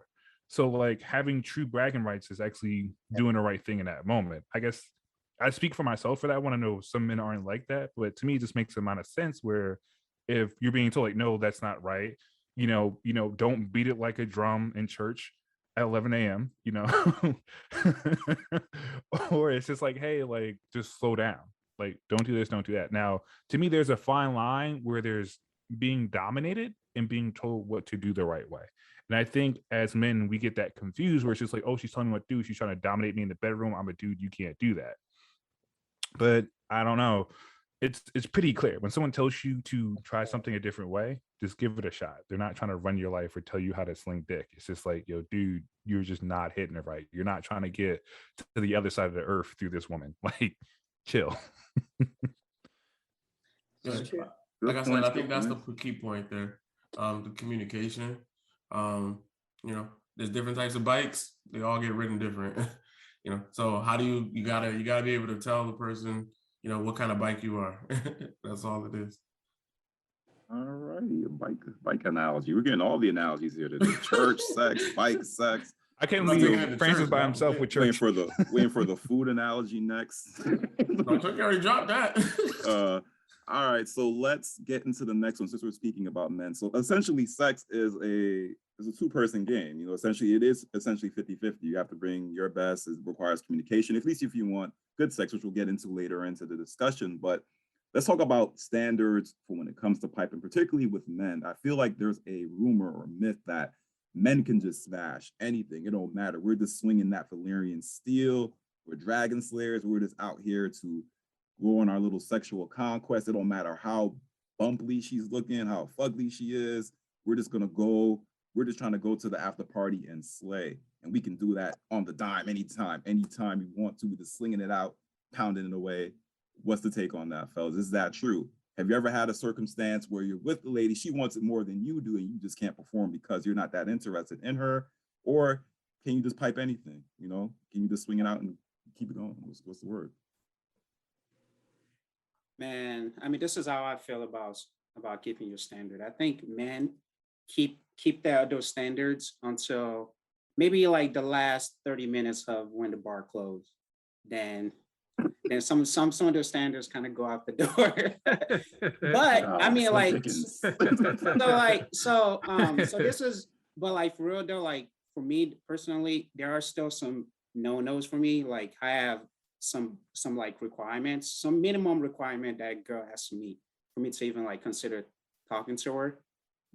So like, having true bragging rights is actually doing the right thing in that moment. I guess I speak for myself for that one. I know some men aren't like that, but to me, it just makes a amount of sense where if you're being told like, no, that's not right, don't beat it like a drum in church at 11 a.m., or it's just like, hey, like, just slow down. Like, don't do this, don't do that. Now, to me, there's a fine line where there's being dominated and being told what to do the right way. And I think as men, we get that confused where it's just like, oh, she's telling me what to do. She's trying to dominate me in the bedroom. I'm a dude. You can't do that. But I don't know. It's pretty clear. When someone tells you to try something a different way, just give it a shot. They're not trying to run your life or tell you how to sling dick. It's just like, yo, dude, you're just not hitting it right. You're not trying to get to the other side of the earth through this woman. Like, chill. Like I said, I think that's the key point there. The communication. there's different types of bikes. They all get ridden different. So how do you gotta be able to tell the person, what kind of bike you are. That's all it is. All righty, bike analogy. We're getting all the analogies here today. Church, sex, bike, sex. I can't believe Francis by himself with church. Waiting for the food analogy next. No, Cookie already dropped that. All right, so let's get into the next one since we're speaking about men. So essentially, sex is a two-person game. Essentially, it is essentially 50-50. You have to bring your best. It requires communication, at least if you want good sex, which we'll get into later into the discussion. But let's talk about standards for when it comes to piping, particularly with men. I feel like there's a rumor or myth that men can just smash anything. It don't matter. We're just swinging that Valyrian steel. We're dragon slayers. We're just out here to go on our little sexual conquest. It don't matter how bumpy she's looking, how fugly she is. We're just gonna go. We're just trying to go to the after party and slay. And we can do that on the dime, anytime we want to. We're just slinging it out, pounding it away. What's the take on that, fellas? Is that true? Have you ever had a circumstance where you're with the lady, she wants it more than you do, and you just can't perform because you're not that interested in her? Or can you just pipe anything? Can you just swing it out and keep it going? What's the word? Man, I mean, this is how I feel about keeping your standard. I think men keep those standards until maybe like the last 30 minutes of when the bar closed. Then some of those standards kind of go out the door. But I mean, like, so this is, but like for real though, like for me personally, there are still some no-nos for me. Like I have some like requirements, some minimum requirement that a girl has to meet for me to even like consider talking to her.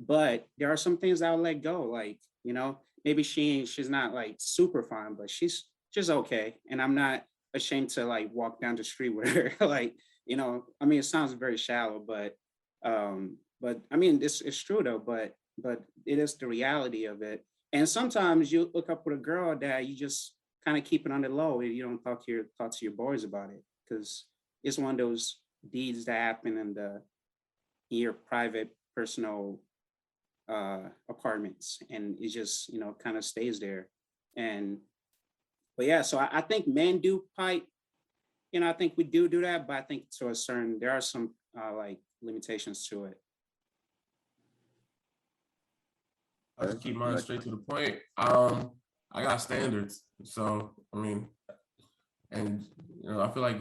But there are some things I'll let go. Like, maybe she's not like super fine, but she's okay. And I'm not ashamed to like walk down the street with her. Like, I mean, it sounds very shallow, but I mean, it's true though, but it is the reality of it. And sometimes you look up with a girl that you just kind of keep it on the low and you don't talk to your boys about it, because it's one of those deeds that happen in your private personal apartments, and it just kind of stays there. But yeah, so I think men do pipe. I think we do that, but I think there are some like limitations to it. I'll just keep mine straight to the point. I got standards, so I mean, and I feel like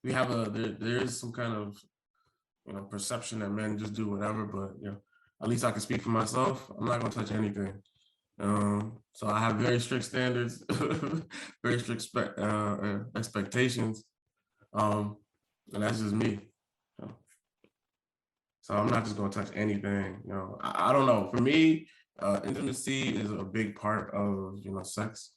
we have there is some kind of perception that men just do whatever, but at least I can speak for myself. I'm not gonna touch anything. So I have very strict standards, very strict expectations, and that's just me. So I'm not just gonna touch anything. I don't know. For me, intimacy is a big part of sex,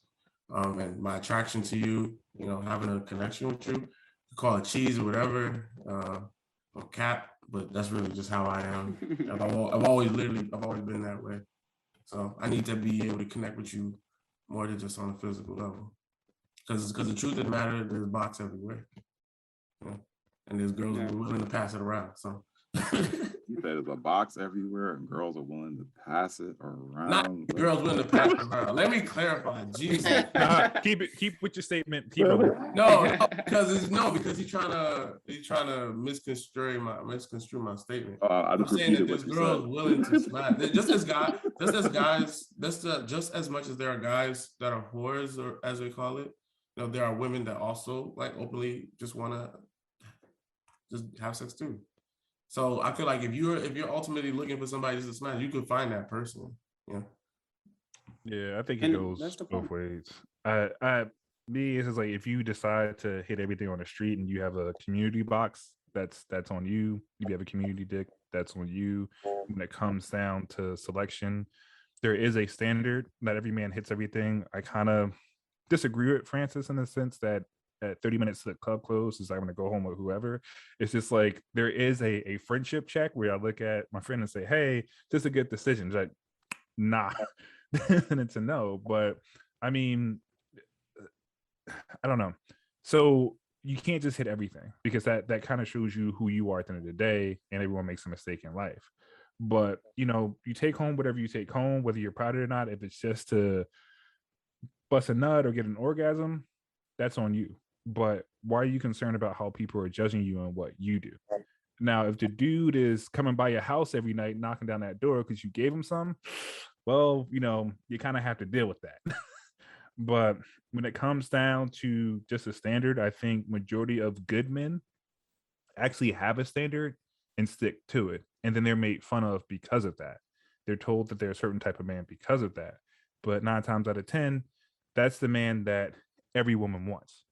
and my attraction to you. Having a connection with you. You call it cheese or whatever, or cap, but that's really just how I am. I've always been that way. So I need to be able to connect with you more than just on a physical level. Because the truth of the matter, there's box everywhere. And there's girls who are willing to pass it around. So You said there's a box everywhere and girls are willing to pass it around. Not girls willing to pass it around. Let me clarify. Jesus. Keep with your statement. No, because he's trying to misconstrue my statement. I'm saying that there's girls willing to smash. Just as much as there are guys that are whores, or as we call it, there are women that also like openly just want to just have sex too. So I feel like if you're ultimately looking for somebody just to smash, you could find that person. Yeah, I think it goes both ways. Me, it's like if you decide to hit everything on the street and you have a community box, that's on you. If you have a community dick, that's on you. When it comes down to selection, there is a standard that every man hits everything. I kind of disagree with Francis in the sense that at 30 minutes to the club closes, I'm going to go home with whoever. It's just like there is a friendship check where I look at my friend and say, hey, this is a good decision. It's like, nah, and it's a no. But I mean, I don't know. So you can't just hit everything, because that kind of shows you who you are at the end of the day, and everyone makes a mistake in life. But you take home whatever you take home, whether you're proud of it or not. If it's just to bust a nut or get an orgasm, that's on you. But why are you concerned about how people are judging you on what you do? Now, if the dude is coming by your house every night, knocking down that door because you gave him some, well, you kind of have to deal with that. But when it comes down to just a standard, I think majority of good men actually have a standard and stick to it. And then they're made fun of because of that. They're told that they're a certain type of man because of that. But 9 times out of 10, that's the man that every woman wants.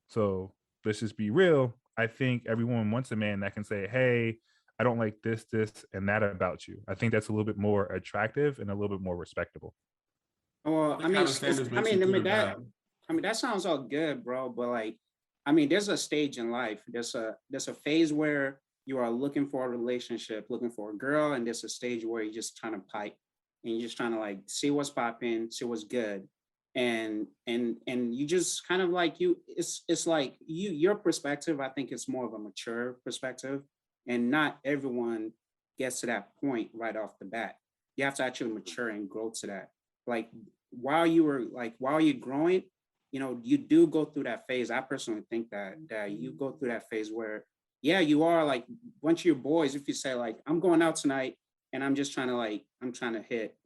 So let's just be real. I think every woman wants a man that can say, hey, I don't like this, and that about you. I think that's a little bit more attractive and a little bit more respectable. Well, What kind of standards makes you good or bad? that sounds all good, bro. But like, there's a stage in life. There's a phase where you are looking for a relationship, looking for a girl, and there's a stage where you're just trying to pipe and you're just trying to like see what's popping, see what's good. And you just kind of like it's like your perspective, I think it's more of a mature perspective, and not everyone gets to that point right off the bat. You have to actually mature and grow to that. Like while you're growing, you do go through that phase. I personally think that you go through that phase where, yeah, you are like, once you're boys, if you say like, I'm going out tonight and I'm just trying to hit,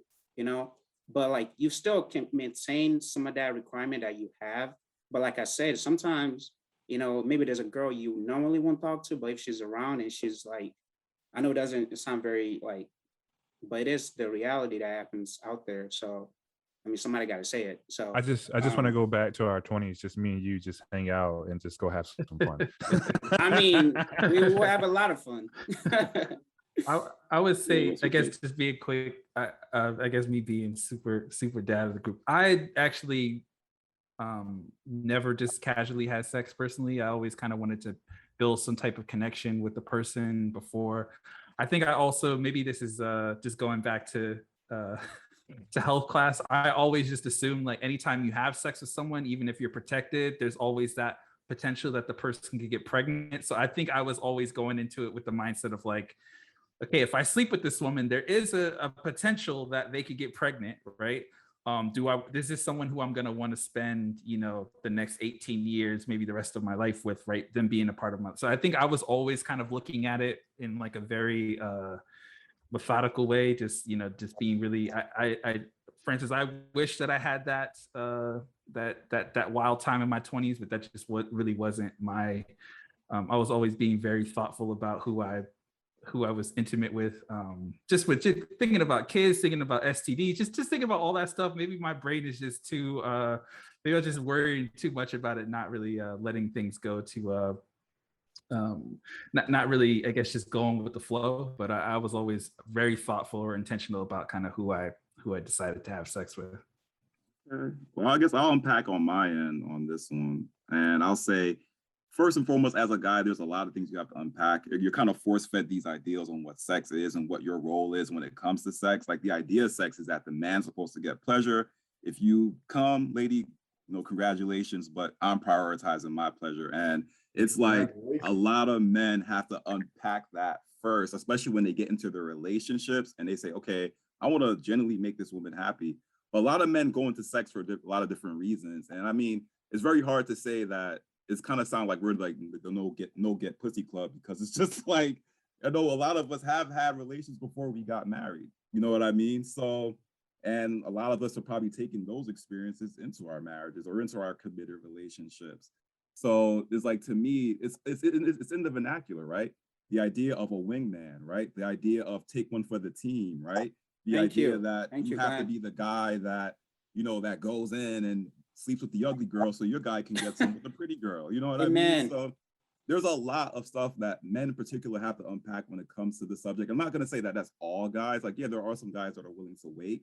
but like you still can maintain some of that requirement that you have. But like I said, sometimes, maybe there's a girl you normally won't talk to, but if she's around and she's like, I know it sound very like, but it is the reality that happens out there. So, somebody got to say it. So I just want to go back to our 20s, just me and you, just hang out and just go have some fun. We will have a lot of fun. I would say, I guess, just being quick, I guess me being super dad of the group, I actually never just casually had sex personally. I always kind of wanted to build some type of connection with the person before. I think I also, maybe this is just going back to health class. I always just assume like anytime you have sex with someone, even if you're protected, there's always that potential that the person could get pregnant. So I think I was always going into it with the mindset of like, okay, if I sleep with this woman, there is a potential that they could get pregnant, right? This is someone who I'm going to want to spend, the next 18 years, maybe the rest of my life with, right? Them being a part of my, so I think I was always kind of looking at it in like a very methodical way, just being really, Francis, I wish that I had that wild time in my 20s, but that just really wasn't my, I was always being very thoughtful about who I was intimate with, just thinking about kids, thinking about STD, just thinking about all that stuff. Maybe my brain is just too, maybe I was just worrying too much about it, not really letting things go to, not really, I guess, just going with the flow. But I was always very thoughtful or intentional about kind of who I decided to have sex with. Well, I guess I'll unpack on my end on this one, and I'll say, first and foremost, as a guy, there's a lot of things you have to unpack. You're kind of force-fed these ideals on what sex is and what your role is when it comes to sex. Like the idea of sex is that the man's supposed to get pleasure. If you come, lady, congratulations, but I'm prioritizing my pleasure. And it's like a lot of men have to unpack that first, especially when they get into their relationships and they say, okay, I want to genuinely make this woman happy. But a lot of men go into sex for a lot of different reasons. And it's very hard to say that. It's kind of sound like we're like the no get pussy club, because it's just like, I know a lot of us have had relations before we got married. You know what I mean? So, and a lot of us are probably taking those experiences into our marriages or into our committed relationships. So it's like, to me, it's in the vernacular, right? The idea of a wingman, right? The idea of take one for the team, right? The idea that you have to be the guy that, that goes in and sleeps with the ugly girl so your guy can get some with the pretty girl. You know what I mean? So there's a lot of stuff that men in particular have to unpack when it comes to the subject. I'm not going to say that that's all guys. Like, yeah, there are some guys that are willing to wait.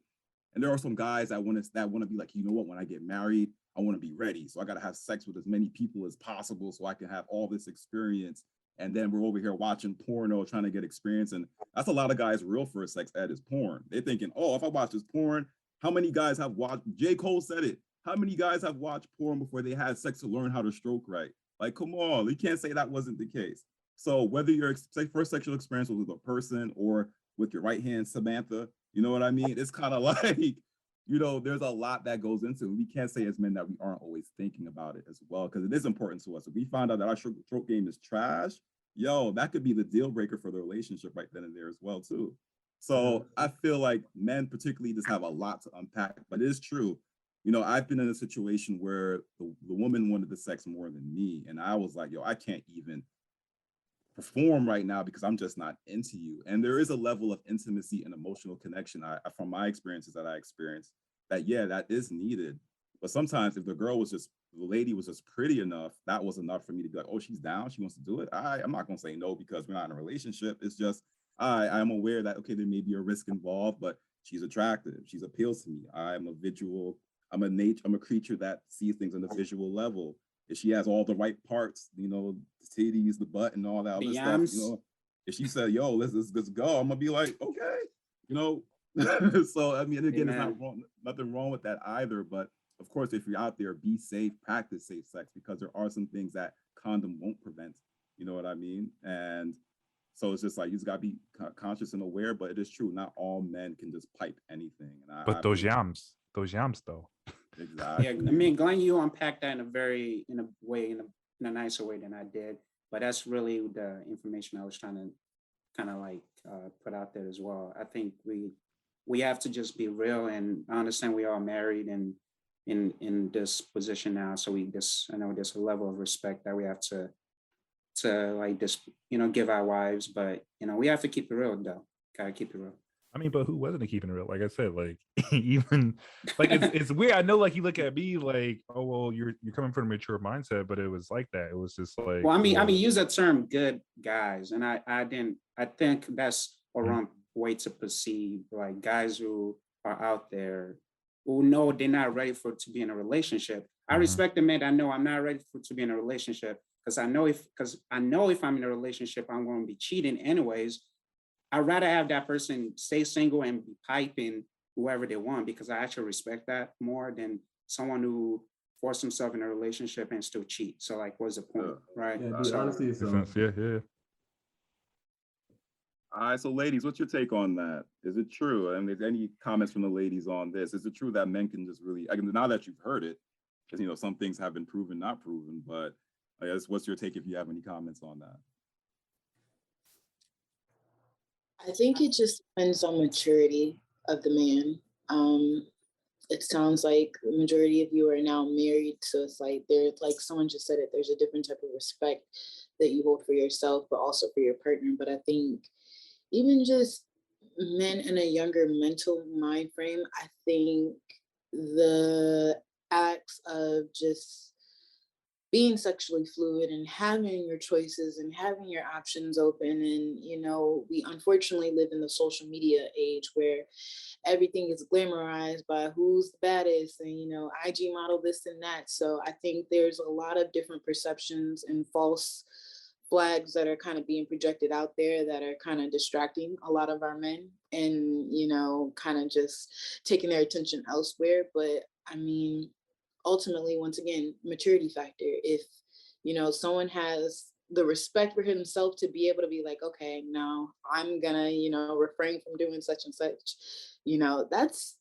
And there are some guys that want to be like, you know what, when I get married, I want to be ready. So I got to have sex with as many people as possible so I can have all this experience. And then we're over here watching porno, trying to get experience. And that's a lot of guys' real first sex ed is porn. They're thinking, oh, if I watch this porn, how many guys have watched? J. Cole said it. How many guys have watched porn before they had sex to learn how to stroke right? Like, come on, you can't say that wasn't the case. So whether your first sexual experience was with a person or with your right hand, Samantha. You know what I mean? It's kind of like, you know, there's a lot that goes into it. We can't say as men that we aren't always thinking about it as well, because it is important to us. If we find out that our stroke game is trash, yo, that could be the deal breaker for the relationship right then and there as well, too. So I feel like men particularly just have a lot to unpack, but it is true. You know, I've been in a situation where the woman wanted the sex more than me. And I was like, yo, I can't even perform right now because I'm just not into you. And there is a level of intimacy and emotional connection from my experiences that I experienced that, yeah, that is needed. But sometimes if the lady was just pretty enough, that was enough for me to be like, oh, she's down, she wants to do it. I'm not going to say no because we're not in a relationship. It's just, I'm aware that, okay, there may be a risk involved, but she's attractive. She's appeals to me. I'm a creature that sees things on a visual level. If she has all the right parts, you know, the titties, the butt, and all that other stuff, you know, if she said, yo, let's go, I'm gonna be like, okay, you know. So I mean, again, it's nothing wrong with that either. But of course, if you're out there, be safe, practice safe sex, because there are some things that condom won't prevent. You know what I mean? And so it's just like, you just gotta be conscious and aware. But it is true, not all men can just pipe anything. And but those yams though. Exactly. Yeah, I mean, Glenn, you unpacked that in a nicer way than I did. But that's really the information I was trying to kind of like put out there as well. I think we have to just be real, and I understand we are married and in this position now. So I know there's a level of respect that we have to like just, you know, give our wives, but you know, we have to keep it real though. Gotta keep it real. I mean, but who wasn't keeping it real? Like I said, like even like it's weird. I know, like you look at me like, oh well, you're coming from a mature mindset, but it was like that. It was just like, well, I mean, use that term "good guys," and I think that's a wrong way to perceive like guys who are out there who know they're not ready to be in a relationship. I respect the men that know I'm not ready to be in a relationship because I know if I'm in a relationship, I'm going to be cheating anyways. I'd rather have that person stay single and be piping whoever they want, because I actually respect that more than someone who forced himself in a relationship and still cheat. So like, what's the point, right? Yeah, dude, honestly, yeah. All right, so ladies, what's your take on that? Is it true? And if any comments from the ladies on this, is it true that men can just really, now that you've heard it, because, you know, some things have been proven, not proven, but I guess what's your take if you have any comments on that? I think it just depends on maturity of the man. It sounds like the majority of you are now married, so it's like like someone just said it, there's a different type of respect that you hold for yourself, but also for your partner. But I think even just men in a younger mental mind frame, I think the acts of just being sexually fluid and having your choices and having your options open. And, you know, we unfortunately live in the social media age where everything is glamorized by who's the baddest and, you know, IG model this and that. So I think there's a lot of different perceptions and false flags that are kind of being projected out there that are kind of distracting a lot of our men and, you know, kind of just taking their attention elsewhere. But I mean, ultimately, once again, maturity factor. If, you know, someone has the respect for himself to be able to be like, okay, now I'm gonna, you know, refrain from doing such and such, you know, that's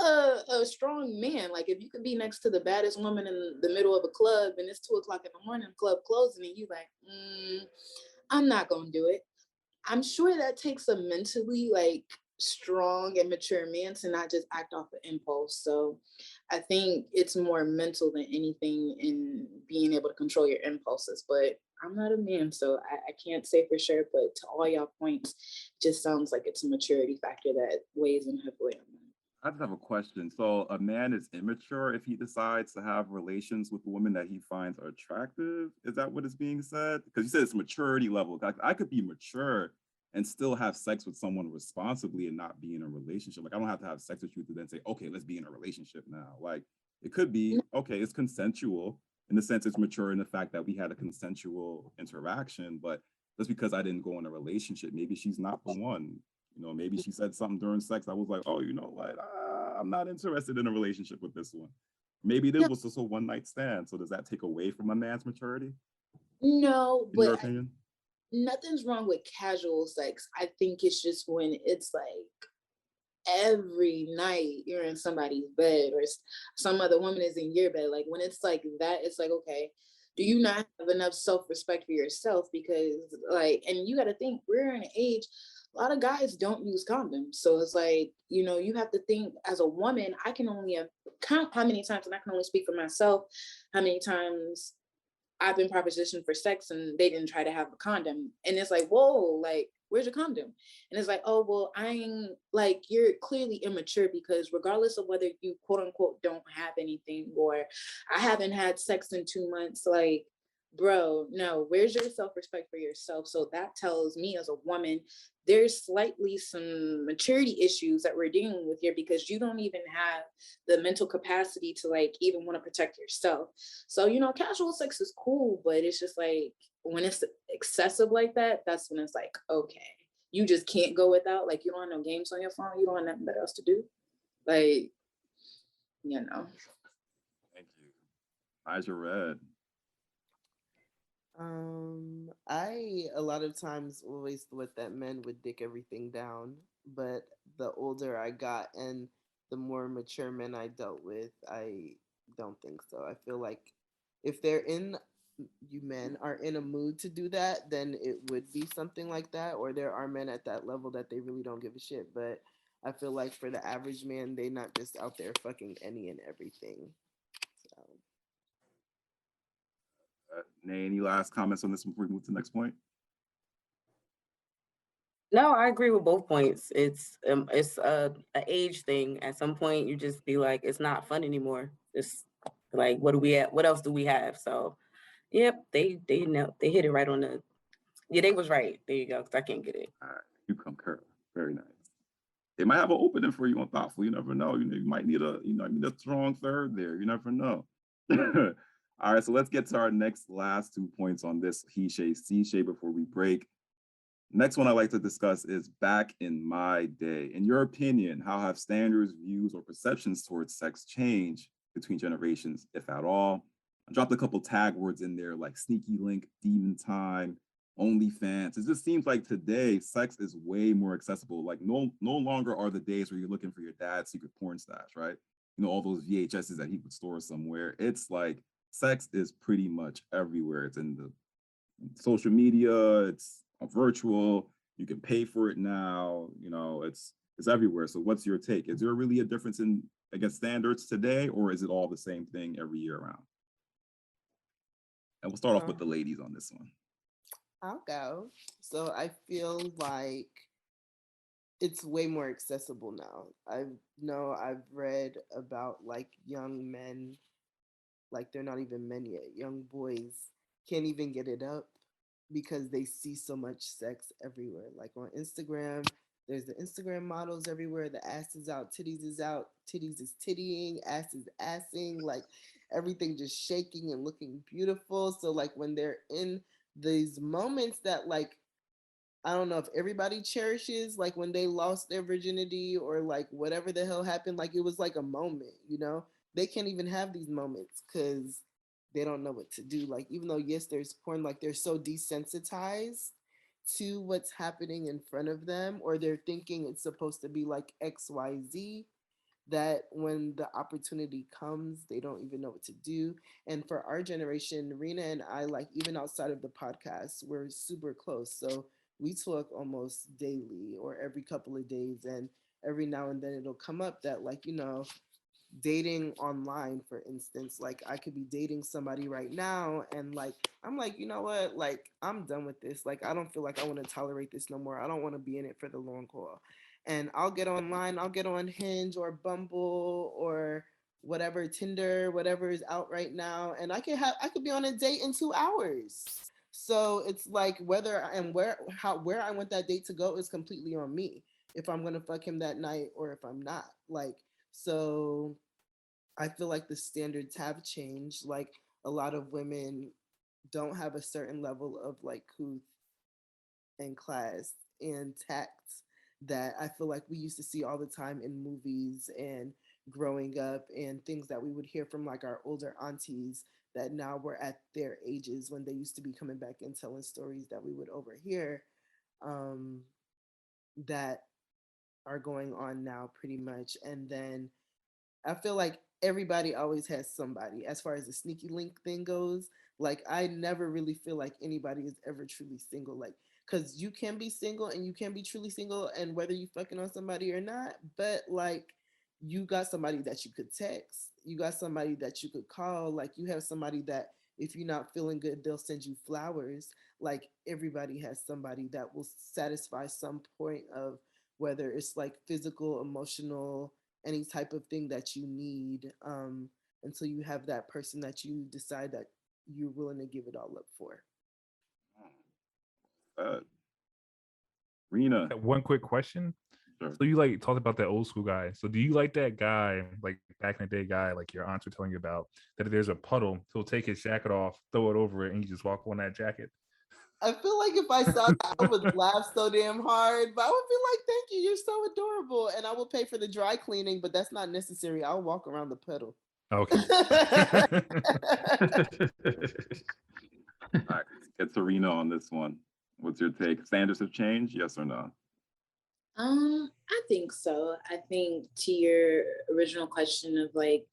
a strong man. Like if you could be next to the baddest woman in the middle of a club and it's 2:00 in the morning, club closing, and you like, I'm not gonna do it. I'm sure that takes a mentally like strong and mature man to not just act off of impulse. So I think it's more mental than anything in being able to control your impulses. But I'm not a man, so I can't say for sure. But to all y'all points, it just sounds like it's a maturity factor that weighs in heavily on them. I just have a question. So a man is immature if he decides to have relations with a woman that he finds attractive? Is that what is being said? Because you said it's maturity level. I could be mature and still have sex with someone responsibly and not be in a relationship. Like I don't have to have sex with you to then say, okay, let's be in a relationship now. Like it could be, okay, it's consensual in the sense it's mature in the fact that we had a consensual interaction, but just because I didn't go in a relationship, maybe she's not the one. You know, maybe she said something during sex. I was like, oh, you know what? I'm not interested in a relationship with this one. Maybe this was just a one night stand. So does that take away from a man's maturity? No, in your but opinion? nothing's wrong with casual sex. I think it's just when it's like every night you're in somebody's bed or some other woman is in your bed. Like when it's like that, it's like, okay, do you not have enough self-respect for yourself? Because like, and you got to think we're in an age, a lot of guys don't use condoms. So it's like, you know, you have to think as a woman, I can only count how many times, and I can only speak for myself, how many times I've been propositioned for sex and they didn't try to have a condom. And it's like, whoa, like, where's your condom? And it's like, oh, well, I'm like, you're clearly immature because regardless of whether you quote unquote don't have anything or I haven't had sex in 2 months, like, bro, no, where's your self-respect for yourself? So that tells me as a woman, there's slightly some maturity issues that we're dealing with here because you don't even have the mental capacity to like even want to protect yourself. So, you know, casual sex is cool, but it's just like when it's excessive like that, that's when it's like, okay, you just can't go without, like, you don't have no games on your phone, you don't have nothing better else to do. Like, you know. Thank you. Eyes are red. I a lot of times always thought that men would dick everything down, but the older I got and the more mature men I dealt with, I don't think so. I feel like if you men are in a mood to do that, then it would be something like that, or there are men at that level that they really don't give a shit. But I feel like for the average man, they not just out there fucking any and everything. So. Nay, any last comments on this before we move to the next point? No, I agree with both points. It's a age thing. At some point, you just be like, it's not fun anymore. It's like, what do we have? What else do we have? So, yep, they know they hit it right on the. Yeah, they was right. There you go. 'Cause I can't get it. All right, you concur. Very nice. They might have an opening for you on Thoughtful. You never know. You might need a strong third there. You never know. All right, so let's get to our last 2 points on this he shade, she shade before we break. Next one I'd like to discuss is back in my day. In your opinion, how have standards, views, or perceptions towards sex changed between generations, if at all? I dropped a couple tag words in there like sneaky link, demon time, OnlyFans. It just seems like today sex is way more accessible. Like no longer are the days where you're looking for your dad's secret porn stash, right? You know, all those VHSs that he would store somewhere. It's like sex is pretty much everywhere. It's in the social media, it's virtual, you can pay for it now, you know, it's everywhere. So what's your take? Is there really a difference in, I guess, standards today, or is it all the same thing every year around? And we'll start off with the ladies on this one. I'll go. So I feel like it's way more accessible now. I've read about like young men, like they're not even men yet, young boys can't even get it up because they see so much sex everywhere. Like on Instagram, there's the Instagram models everywhere. The ass is out, titties is out, titties is tittying, ass is assing, like everything just shaking and looking beautiful. So like when they're in these moments that like, I don't know if everybody cherishes, like when they lost their virginity or like whatever the hell happened, like it was like a moment, you know? They can't even have these moments because they don't know what to do. Like, even though, yes, there's porn, like they're so desensitized to what's happening in front of them, or they're thinking it's supposed to be like XYZ, that when the opportunity comes, they don't even know what to do. And for our generation, Rena and I, like even outside of the podcast, we're super close. So we talk almost daily or every couple of days. And every now and then it'll come up that like, you know, dating online, for instance, like I could be dating somebody right now and like I'm like, you know what, like I'm done with this, like I don't feel like I want to tolerate this no more, I don't want to be in it for the long haul. And I'll get online, I'll get on Hinge or Bumble or whatever, Tinder, whatever is out right now, and I could be on a date in 2 hours. So it's like whether and where I want that date to go is completely on me, if I'm gonna fuck him that night or if I'm not. Like, so I feel like the standards have changed. Like a lot of women don't have a certain level of like couth and class and tact that I feel like we used to see all the time in movies and growing up and things that we would hear from like our older aunties that now we're at their ages when they used to be coming back and telling stories that we would overhear, that are going on now pretty much. And then I feel like everybody always has somebody as far as the sneaky link thing goes. Like, I never really feel like anybody is ever truly single. Like, because you can be single and you can be truly single, and whether you fucking on somebody or not, but like, you got somebody that you could text, you got somebody that you could call, like, you have somebody that if you're not feeling good, they'll send you flowers. Like, everybody has somebody that will satisfy some point of whether it's like physical, emotional, any type of thing that you need, until you have that person that you decide that you're willing to give it all up for. Rena, One quick question. Sure. So you like talked about that old school guy. So do you like that guy, like back in the day guy, like your aunts were telling you about, that if there's a puddle, he'll take his jacket off, throw it over it, and you just walk on that jacket? I feel like if I saw that, I would laugh so damn hard, but I would be like, thank you, you're so adorable. And I will pay for the dry cleaning, but that's not necessary. I'll walk around the puddle. Okay. All right, get Serena on this one. What's your take? Standards have changed, yes or no? I think so. I think to your original question of like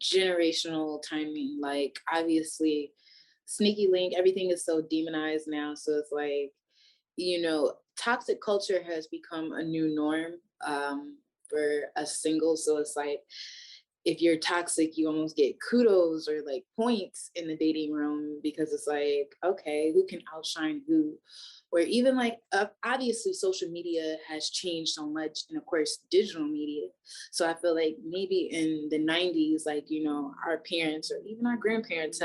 generational timing, like obviously sneaky link, everything is so demonized now. So it's like, you know, toxic culture has become a new norm for us singles. So it's like, if you're toxic, you almost get kudos or like points in the dating room, because it's like, okay, who can outshine who? Or even like, obviously social media has changed so much, and of course digital media. So I feel like maybe in the 90s, like, you know, our parents or even our grandparents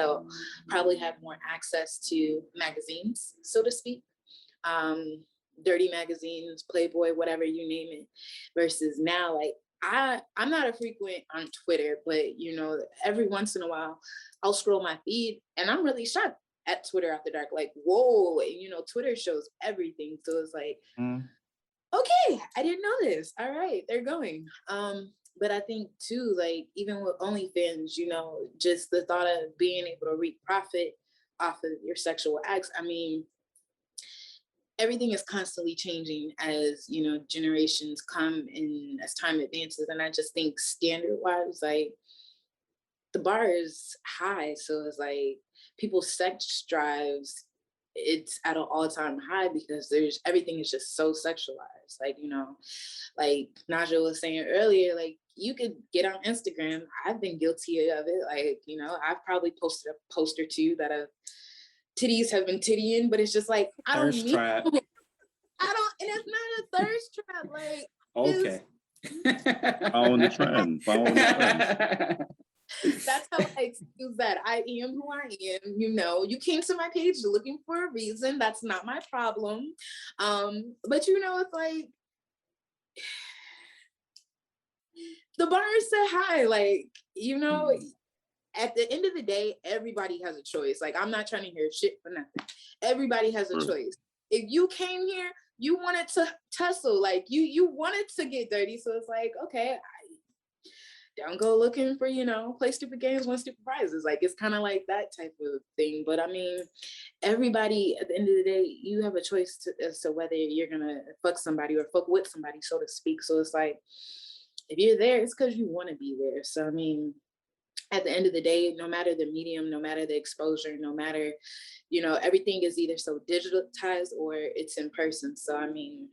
probably had more access to magazines, so to speak. Dirty magazines, Playboy, whatever you name it, versus now, like, I'm not a frequent on Twitter, but you know, every once in a while I'll scroll my feed and I'm really shocked at Twitter after dark. Like, whoa, you know, Twitter shows everything. So it's like, okay, I didn't know this. All right, they're going. But I think too, like, even with OnlyFans, you know, just the thought of being able to reap profit off of your sexual acts. I mean, everything is constantly changing as, you know, generations come and as time advances. And I just think standard wise, like, the bar is high. So it's like people's sex drives, it's at an all-time high because everything is just so sexualized. Like, you know, like Naja was saying earlier, like, you could get on Instagram. I've been guilty of it. Like, you know, I've probably posted a post or two that titties have been tittying, but it's just like, I don't need trap. and it's not a thirst trap. Like, okay. Following the trend. That's how I excuse that. I am who I am. You know, you came to my page looking for a reason. That's not my problem. But you know, it's like the bar is so high. Like, you know, at the end of the day, everybody has a choice. Like, I'm not trying to hear shit for nothing. Everybody has a choice. If you came here, you wanted to tussle, like you wanted to get dirty. So it's like, okay, don't go looking for, you know, play stupid games, win stupid prizes. Like, it's kind of like that type of thing. But I mean, everybody, at the end of the day, you have a choice as to whether you're gonna fuck somebody or fuck with somebody, so to speak. So it's like, if you're there, it's because you want to be there. So I mean, at the end of the day, no matter the medium, no matter the exposure, no matter, you know, everything is either so digitalized or it's in person. So I mean,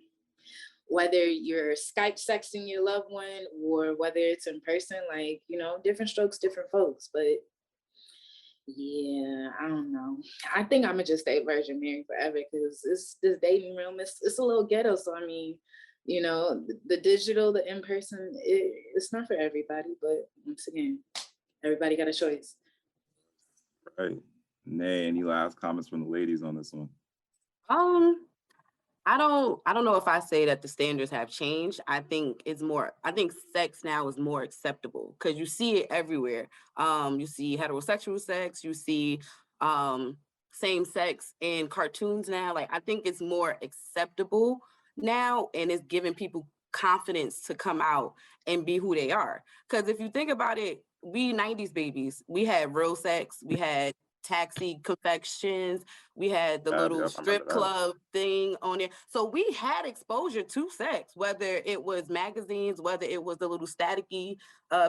whether you're Skype sexting your loved one or whether it's in person, like, you know, different strokes, different folks. But yeah, I don't know. I think I'm gonna just stay Virgin Mary forever, because this dating realm, it's a little ghetto. So I mean, you know, the digital, the in-person, it's not for everybody. But once again, everybody got a choice. Right. Nay, any last comments from the ladies on this one? I don't know if I say that the standards have changed. I think sex now is more acceptable because you see it everywhere. You see heterosexual sex, you see same sex in cartoons now. Like, I think it's more acceptable now, and it's giving people confidence to come out and be who they are. Because if you think about it, we 90s babies. We had real sex. We had taxi confections. We had the little strip club thing on there. So we had exposure to sex, whether it was magazines, whether it was the little staticky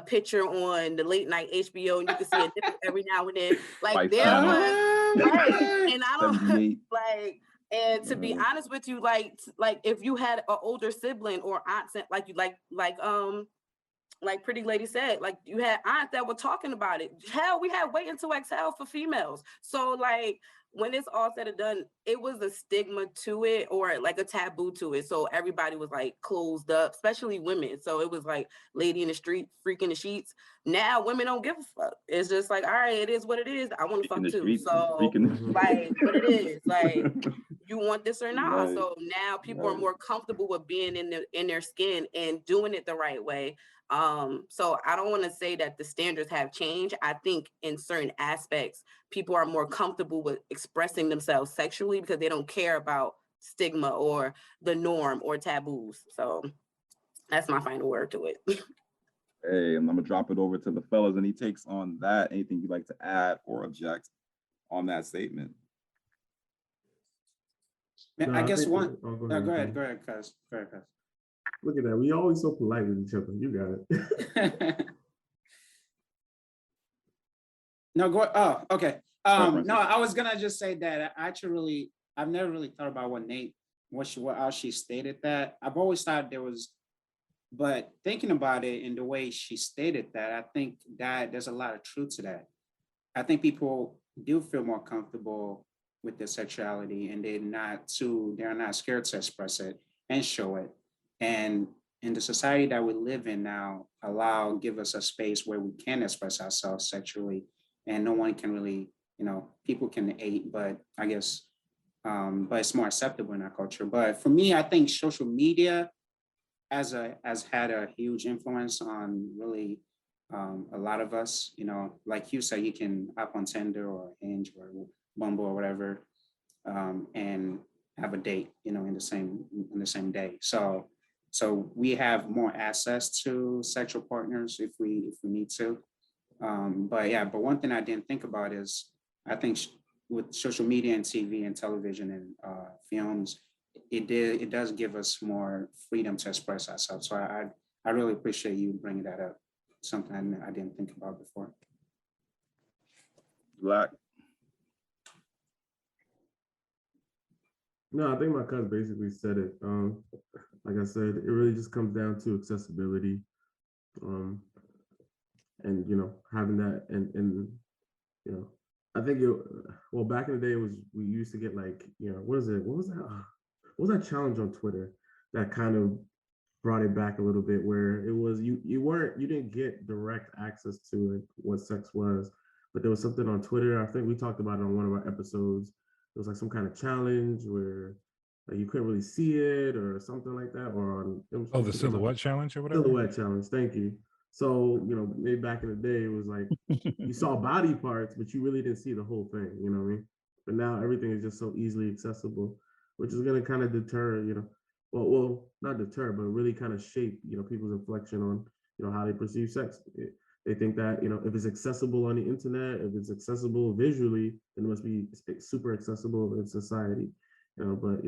picture on the late night HBO, and you could see a nipple every now and then. Like there was, right? And I don't like. And to be honest with you, like if you had an older sibling or aunt, like Pretty Lady said, like you had aunts that were talking about it. Hell, we had Waiting to Exhale for females. So like when it's all said and done, it was a stigma to it or like a taboo to it. So everybody was like closed up, especially women. So it was like lady in the street, freaking the sheets. Now women don't give a fuck. It's just like, all right, it is what it is. I want to fuck too. So like what it is, like you want this or not. Right. So now people are more comfortable with being in their skin and doing it the right way. So I don't want to say that the standards have changed. I think in certain aspects, people are more comfortable with expressing themselves sexually because they don't care about stigma or the norm or taboos. So that's my final word to it. Hey, I'm gonna drop it over to the fellas. Any takes on that? Anything you'd like to add or object on that statement? I guess one. Go ahead, cuz. Look at that. We always so polite with each other. You got it. No, go. Oh, okay. No, I was gonna just say that I've never really thought about how she stated that. I've always thought there was, but thinking about it in the way she stated that, I think that there's a lot of truth to that. I think people do feel more comfortable with their sexuality, and they're not scared to express it and show it. And in the society that we live in now, give us a space where we can express ourselves sexually, and no one can really, people can hate, but I guess, but it's more acceptable in our culture. But for me, I think social media has had a huge influence on really a lot of us. Like you said, you can hop on Tinder or Hinge or Bumble or whatever, and have a date, in the same day. So we have more access to sexual partners if we need to. But one thing I didn't think about is I think with social media and TV and television and films, it does give us more freedom to express ourselves. So I really appreciate you bringing that up. Something I didn't think about before. Black. No, I think my cousin basically said it. Like I said, it really just comes down to accessibility, and having that, and I think back in the day we used to get like, what was that challenge on Twitter that kind of brought it back a little bit, where it was you didn't get direct access to it, what sex was, but there was something on Twitter. I think we talked about it on one of our episodes. It was like some kind of challenge where you couldn't really see it or something like that. The silhouette challenge or whatever? Silhouette challenge, thank you. So, maybe back in the day, it was like, you saw body parts, but you really didn't see the whole thing, you know what I mean? But now everything is just so easily accessible, which is going to kind of deter, well, not deter, but really kind of shape, people's inflection on, how they perceive sex. They think that, if it's accessible on the internet, if it's accessible visually, then it must be super accessible in society, but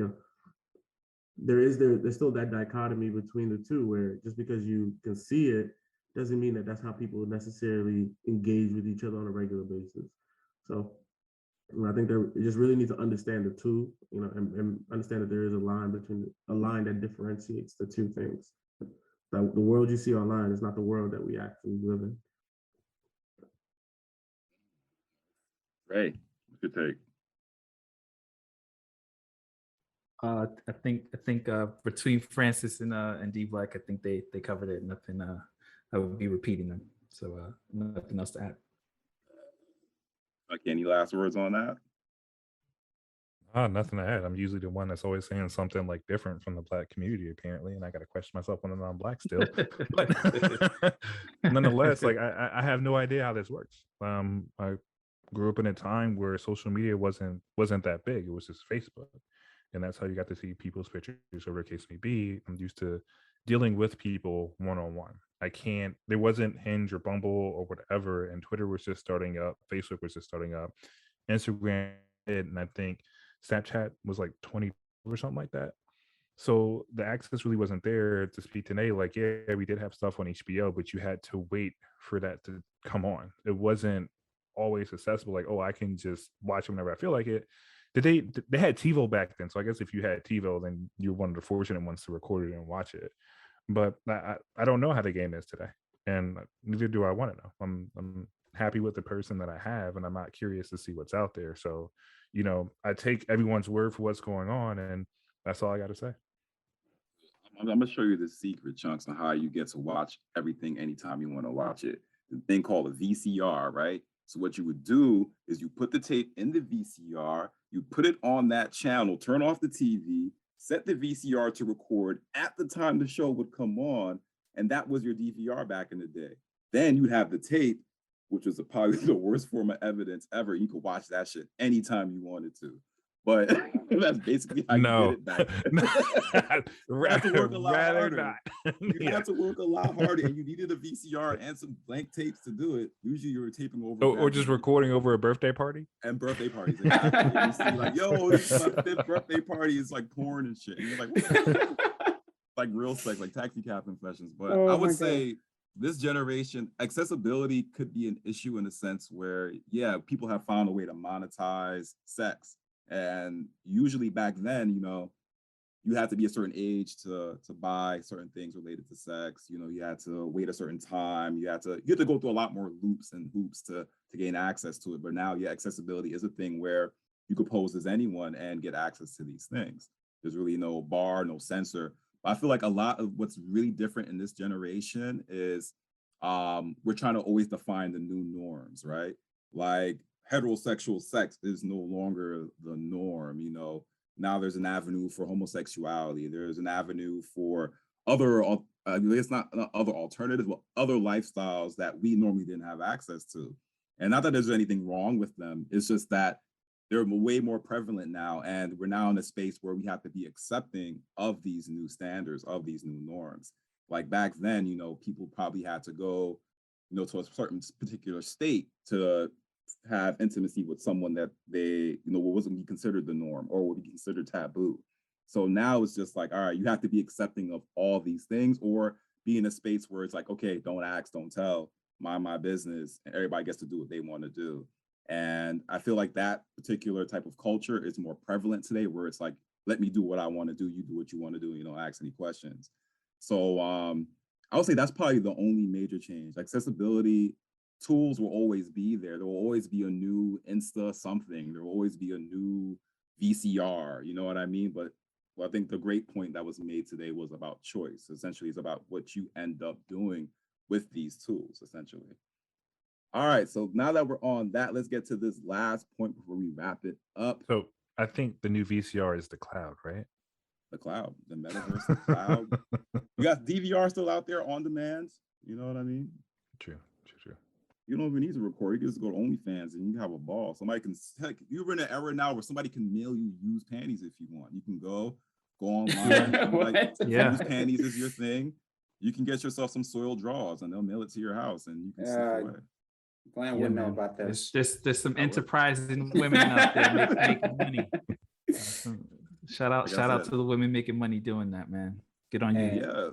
there's still that dichotomy between the two, where just because you can see it doesn't mean that that's how people necessarily engage with each other on a regular basis. So I think they just really need to understand the two, and understand that there is a line that differentiates the two things. That the world you see online is not the world that we actually live in. Ray, what's your take? I think between Francis and D Black, I think they covered it. Nothing I would be repeating them. So nothing else to add. Okay, any last words on that? Nothing to add. I'm usually the one that's always saying something like different from the Black community, apparently, and I got to question myself when I'm Black still. But nonetheless, like I have no idea how this works. I grew up in a time where social media wasn't that big. It was just Facebook, and that's how you got to see people's pictures, whatever the case may be. I'm used to dealing with people one-on-one. There wasn't Hinge or Bumble or whatever, and Twitter was just starting up, Facebook was just starting up, Instagram, and I think Snapchat was like 20 or something like that. So the access really wasn't there to speak to Nate. Like, yeah, we did have stuff on HBO, but you had to wait for that to come on. It wasn't always accessible. Like, oh, I can just watch it whenever I feel like it. They had TiVo back then, so I guess if you had TiVo, then you're one of the fortunate ones to record it and watch it. But I don't know how the game is today, and neither do I want to know. I'm happy with the person that I have, and I'm not curious to see what's out there. So, I take everyone's word for what's going on, and that's all I got to say. I'm gonna show you the secret, Chunks, on how you get to watch everything anytime you want to watch it. The thing called a VCR, right? So what you would do is you put the tape in the VCR, you put it on that channel, turn off the TV, set the VCR to record at the time the show would come on, and that was your DVR back in the day. Then you'd have the tape, which was probably the worst form of evidence ever. You could watch that shit anytime you wanted to. But that's basically how you did it back then. You had to work a lot harder. You had to work a lot harder, and you needed a VCR and some blank tapes to do it. Usually you were taping over. Or just recording over a birthday party. And birthday parties. Exactly. You see, like, yo, this is my 5th birthday party. It's like porn and shit. And you're like, what? Like real sex, like taxi cab confessions. But I would say this generation, accessibility could be an issue in the sense where, yeah, people have found a way to monetize sex. And usually back then, you had to be a certain age to buy certain things related to sex. You had to wait a certain time. You had to go through a lot more loops and hoops to gain access to it. But now, yeah, accessibility is a thing where you could pose as anyone and get access to these things. There's really no bar, no censor. But I feel like a lot of what's really different in this generation is we're trying to always define the new norms, right? Like, heterosexual sex is no longer the norm. Now there's an avenue for homosexuality. There's an avenue for other, it's not other alternatives, but other lifestyles that we normally didn't have access to. And not that there's anything wrong with them. It's just that they're way more prevalent now. And we're now in a space where we have to be accepting of these new standards, of these new norms. Like back then, people probably had to go, to a certain particular state to have intimacy with someone that they, wasn't be considered the norm or would be considered taboo. So now it's just like, all right, you have to be accepting of all these things, or be in a space where it's like, okay, don't ask, don't tell, mind my business, and everybody gets to do what they want to do. And I feel like that particular type of culture is more prevalent today, where it's like, let me do what I want to do, you do what you want to do, you don't ask any questions. So I would say that's probably the only major change. Accessibility tools will always be there. There will always be a new Insta something. There will always be a new VCR, you know what I mean? But I think the great point that was made today was about choice. Essentially, it's about what you end up doing with these tools, essentially. All right, so now that we're on that, let's get to this last point before we wrap it up. So I think the new VCR is the cloud, right? The cloud, the metaverse, the cloud. You got DVR still out there on demand. You know what I mean? True. You don't even need to record. You can just go to OnlyFans and you can have a ball. Somebody can, heck, you're in an era now where somebody can mail you used panties if you want. You can go online. Used panties is your thing. You can get yourself some soiled drawers and they'll mail it to your house and you can slip away. Glenn wouldn't know about this. There's some enterprising women out there making money. Shout out to the women making money doing that, man. Get on you. Yeah.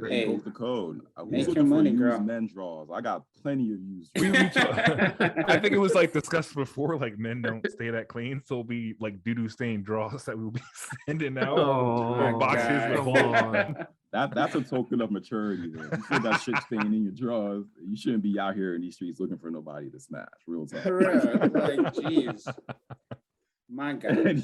They broke the code. Make your money, girl. Men draws. I got plenty of used. I think it was like discussed before. Like men don't stay that clean, so it'll be like doo-doo stained draws that we'll be sending out. Boxes with That's a token of maturity. There, you feel that shit staying in your drawers. You shouldn't be out here in these streets looking for nobody to smash. Real talk. Like, jeez, my God.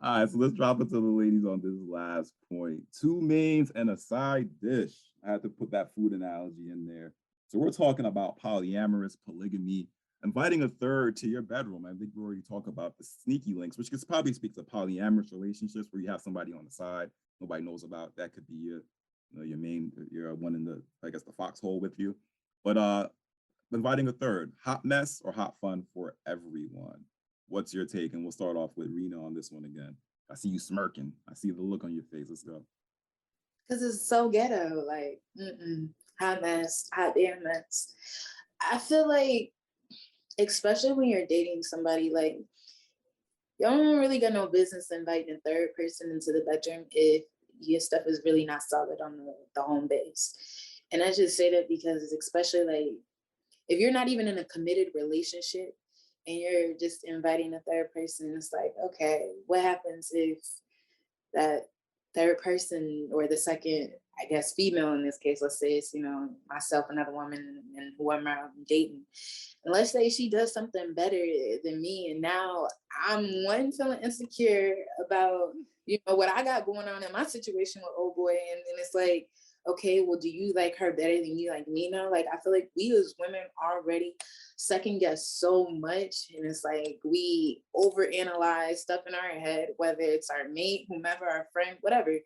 All right, so let's drop it to the ladies on this last point. 2 mains and a side dish. I had to put that food analogy in there. So we're talking about polyamorous, polygamy, inviting a third to your bedroom. I think we already talked about the sneaky links, which could probably speak to polyamorous relationships where you have somebody on the side nobody knows about. That could be your main, your one in the, I guess, the foxhole with you. But inviting a third, hot mess or hot fun for everyone. What's your take? And we'll start off with Rena on this one again. I see you smirking. I see the look on your face. Let's go. Because it's so ghetto, like, hot mess, hot damn mess. I feel like, especially when you're dating somebody, like, you don't really got no business inviting a third person into the bedroom if your stuff is really not solid on the home base. And I just say that because, especially like, if you're not even in a committed relationship and you're just inviting a third person, it's like, okay, what happens if that third person, or the second, I guess, female in this case, let's say it's, myself, another woman, and whoever I'm dating, and let's say she does something better than me, and now I'm feeling insecure about, what I got going on in my situation with old boy, and it's like, okay, well, do you like her better than you like me now? Like, I feel like we as women already second guess so much, and it's like we overanalyze stuff in our head, whether it's our mate, whomever, our friend, whatever.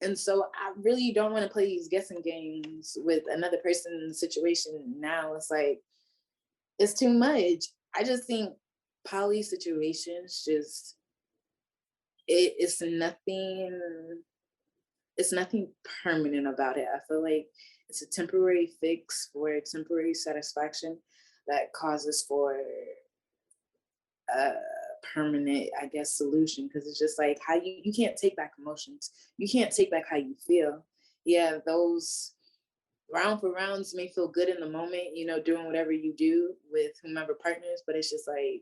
And so I really don't want to play these guessing games with another person's situation now. It's like, it's too much. I just think poly situations just, it's nothing permanent about it. I feel like it's a temporary fix for a temporary satisfaction that causes for a permanent, I guess, solution. Because it's just like, how you can't take back emotions. You can't take back how you feel. Yeah, those round for rounds may feel good in the moment, doing whatever you do with whomever partners, but it's just like,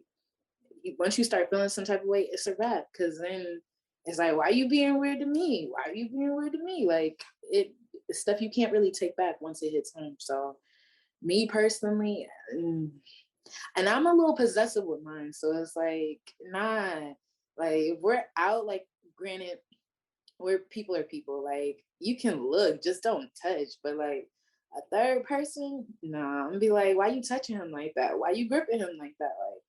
once you start feeling some type of way, it's a wrap. Because then it's like, why are you being weird to me? Why are you being weird to me? Like, it's stuff you can't really take back once it hits home. So me personally, and I'm a little possessive with mine. So it's like, nah, like, if we're out, like, granted, people are people. Like, you can look, just don't touch. But like a third person, nah, I'm gonna be like, why you touching him like that? Why you gripping him like that? Like,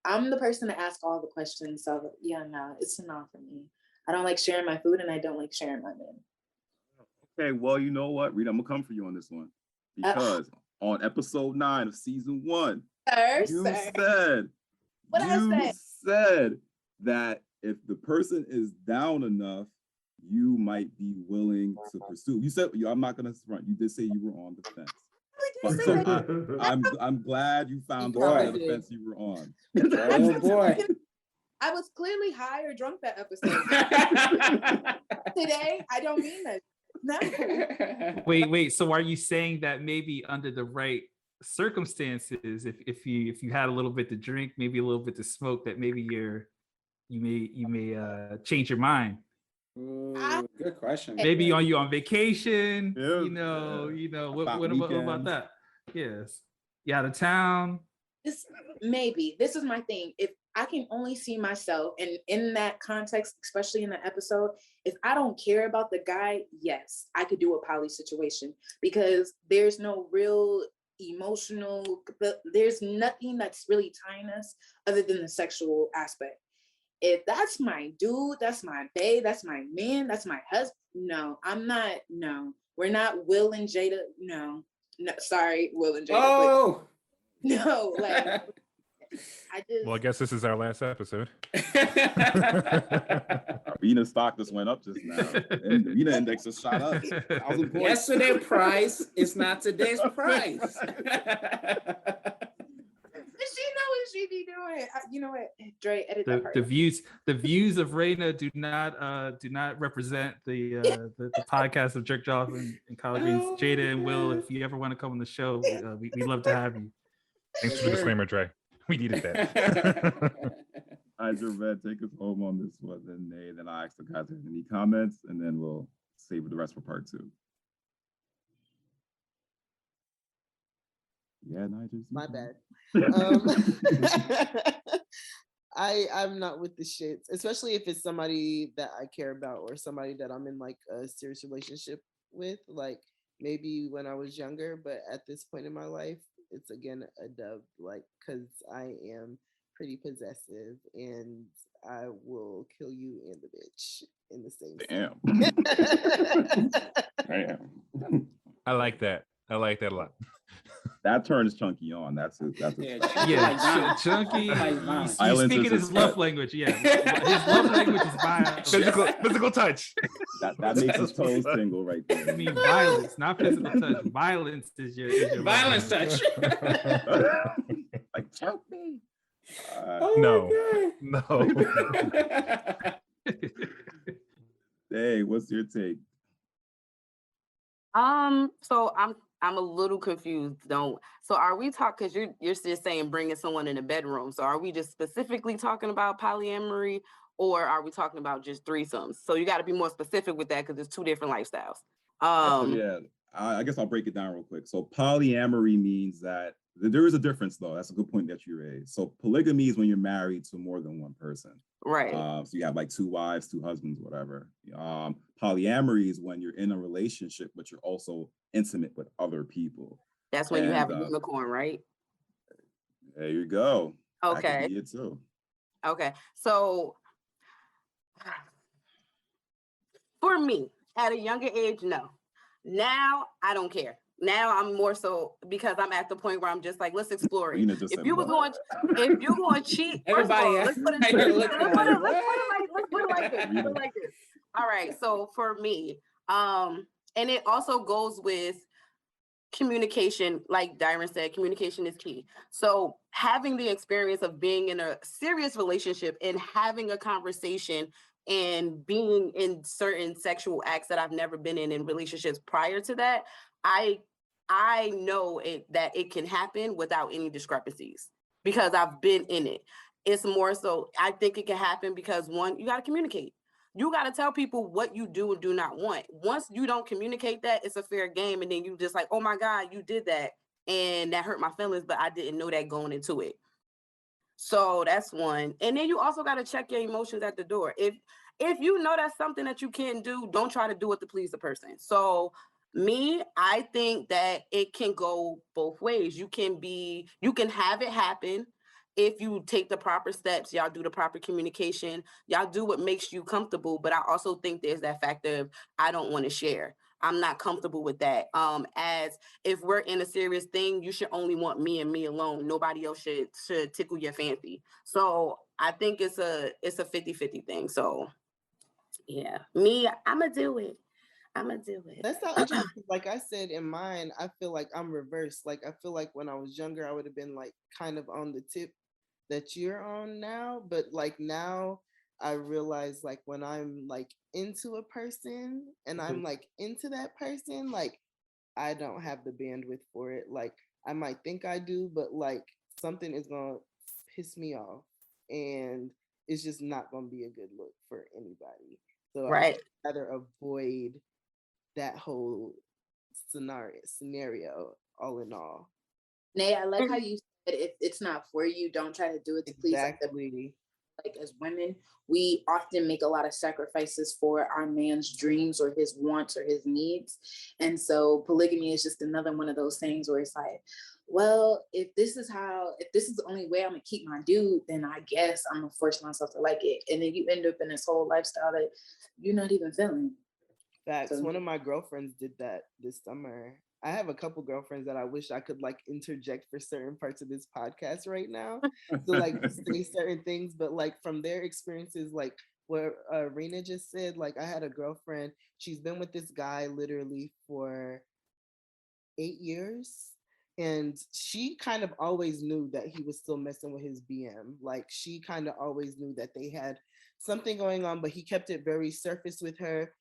I'm the person to ask all the questions. So yeah, no, it's a no for me. I don't like sharing my food, and I don't like sharing my man. Okay, well, you know what, Rita, I'm gonna come for you on this one, because on episode 9 of season 1, you said that if the person is down enough, you might be willing to pursue. You said, I'm not gonna front. You did say you were on the fence. So I'm glad you found the side of the fence you were on. Oh boy. I was clearly high or drunk that episode. Today, I don't mean that. No. Wait. So are you saying that maybe under the right circumstances, if you had a little bit to drink, maybe a little bit to smoke, that maybe you may change your mind? Ooh, good question. Maybe you on vacation. Yeah, What about that? Yes. You out of town. This is my thing. If I can only see myself, and in that context, especially in the episode, if I don't care about the guy, yes, I could do a poly situation, because there's no real emotional, there's nothing that's really tying us other than the sexual aspect. If that's my dude, that's my babe, that's my man, that's my husband, no, I'm not, no, we're not Will and Jada, no, sorry, Will and Jada. Oh! No, like, Well, I guess this is our last episode. Arena stock just went up just now. And Arena index just shot up. Yesterday's price is not today's price. She know what she be doing. You know what, Dre, edit that part. The views of Reyna do not represent the podcast of Jerk Jollof and Collard Greens. Jada and Will, if you ever want to come on the show, we love to have you. Thanks for the disclaimer, Dre. We needed that. All right, Gervais, take us home on this one. Then I'll ask the guys if they have any comments, and then we'll save the rest for part 2. Yeah, Nigel. My bad. I'm not with the shits, especially if it's somebody that I care about or somebody that I'm in like a serious relationship with. Like maybe when I was younger, but at this point in my life, it's again a dub. Like, because I am pretty possessive and I will kill you and the bitch in the same. Damn. I like that a lot. That turns Chunky on. That's a Chunky. Violence. He's speaking his love language. Yeah, his love language is violence. Physical touch. That makes his toes tingle right there. I mean, violence, not physical touch. Violence is your Violence touch. Like choke me. No. Hey, what's your take? So I'm a little confused. So are we talking, because you're just saying bringing someone in the bedroom. So are we just specifically talking about polyamory, or are we talking about just threesomes? So you got to be more specific with that, because it's two different lifestyles. I guess I'll break it down real quick. So polyamory means that there is a difference, though. That's a good point that you raised. So polygamy is when you're married to more than one person. Right. So you have like 2 wives, 2 husbands, whatever. Polyamory is when you're in a relationship, but you're also intimate with other people. That's when you have a unicorn, right? There you go. Okay. That could be it too. Okay. So for me, at a younger age, no. Now I don't care. Now I'm more so, because I'm at the point where I'm just like, let's explore it. If you're going to cheat, everybody, let's put it like this. All right. So for me, and it also goes with communication. Like Dayna said, communication is key. So having the experience of being in a serious relationship and having a conversation and being in certain sexual acts that I've never been in relationships prior to that, I know that it can happen without any discrepancies, because I've been in it. It's more so, I think it can happen because, one, you got to communicate. You got to tell people what you do and do not want. Once you don't communicate that, it's a fair game. And then you just like, oh my God, you did that. And that hurt my feelings, but I didn't know that going into it. So that's one. And then you also got to check your emotions at the door. If you know that's something that you can't do, don't try to do it to please the person. So me, I think that it can go both ways. You can have it happen if you take the proper steps, y'all do the proper communication, y'all do what makes you comfortable. But I also think there's that factor of, I don't want to share. I'm not comfortable with that. As if we're in a serious thing, you should only want me and me alone. Nobody else should tickle your fancy. So I think it's a 50-50 thing. So yeah, me, I'ma do it. That's not interesting. Like I said in mine, I feel like I'm reversed. Like I feel like when I was younger, I would have been like kind of on the tip that you're on now. But like now I realize, like when I'm like into a person and I'm like into that person, like I don't have the bandwidth for it. Like I might think I do, but like something is gonna piss me off, and it's just not gonna be a good look for anybody. So right. I'd rather avoid that whole scenario all in all. Nay, I like how you said, if it's not for you, don't try to do it to please. Exactly. Like as women, we often make a lot of sacrifices for our man's dreams or his wants or his needs. And so polygamy is just another one of those things where it's like, well, if this is the only way I'm gonna keep my dude, then I guess I'm gonna force myself to like it. And then you end up in this whole lifestyle that you're not even feeling. Facts. One of my girlfriends did that this summer. I have a couple girlfriends that I wish I could like interject for certain parts of this podcast right now to like say certain things, but like from their experiences, like what Rena just said, like I had a girlfriend, she's been with this guy literally for 8 years, and she kind of always knew that he was still messing with his BM. Like she kind of always knew that they had something going on, but he kept it very surface with her.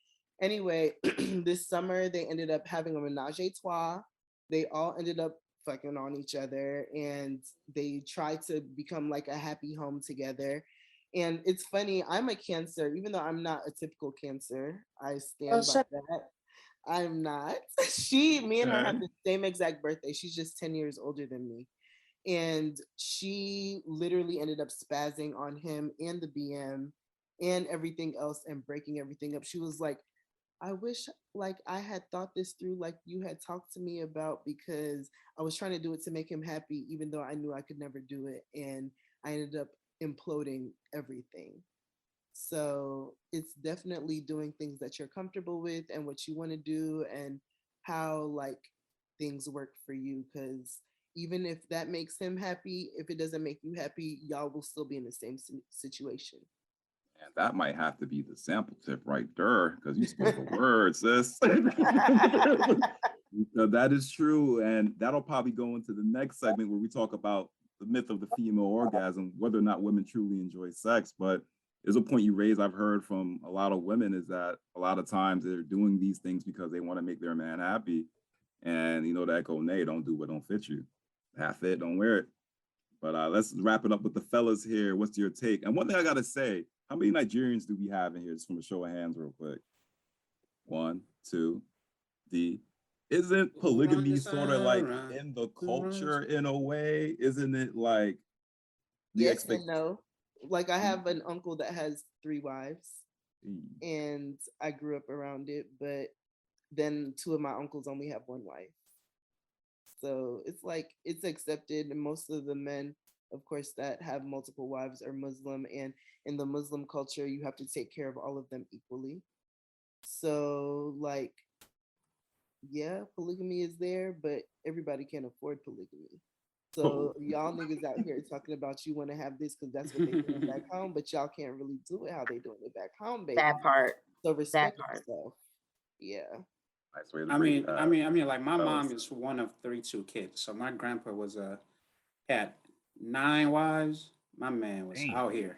Anyway, this summer they ended up having a menage a trois. They all ended up fucking on each other, and they tried to become like a happy home together. And it's funny, I'm a Cancer, even though I'm not a typical Cancer. I stand by that. I'm not. Me and her have the same exact birthday. She's just 10 years older than me. And she literally ended up spazzing on him and the BM and everything else and breaking everything up. She was like, I wish like I had thought this through, like you had talked to me about, because I was trying to do it to make him happy, even though I knew I could never do it. And I ended up imploding everything. So it's definitely doing things that you're comfortable with and what you want to do and how like things work for you. Because even if that makes him happy, if it doesn't make you happy, y'all will still be in the same situation. And that might have to be the sample tip right there, because you spoke the words, sis. That is true. And that'll probably go into the next segment where we talk about the myth of the female orgasm, whether or not women truly enjoy sex. But there's a point you raised, I've heard from a lot of women, is that a lot of times they're doing these things because they want to make their man happy. And you know that go, nay, don't do what don't fit you. Half fit, don't wear it. But let's wrap it up with the fellas here. What's your take? And one thing I got to say, how many Nigerians do we have in here? Just from a show of hands real quick. 1, 2, D. Isn't polygamy sort of like in the culture in a way? Isn't it like the yes and no? Like I have an uncle that has 3 wives and I grew up around it, but then 2 of my uncles only have 1 wife. So it's like, it's accepted. And most of the men, of course, that have multiple wives are Muslim. And in the Muslim culture, you have to take care of all of them equally. So like, yeah, polygamy is there, but everybody can't afford polygamy. So y'all niggas out here talking about you want to have this because that's what they doing back home, but y'all can't really do it how they doing it back home, baby. That part. So respect yourself. Yeah. Nice way to I mean, like my mom is one of 32 kids. So my grandpa was had 9 wives. My man was out here.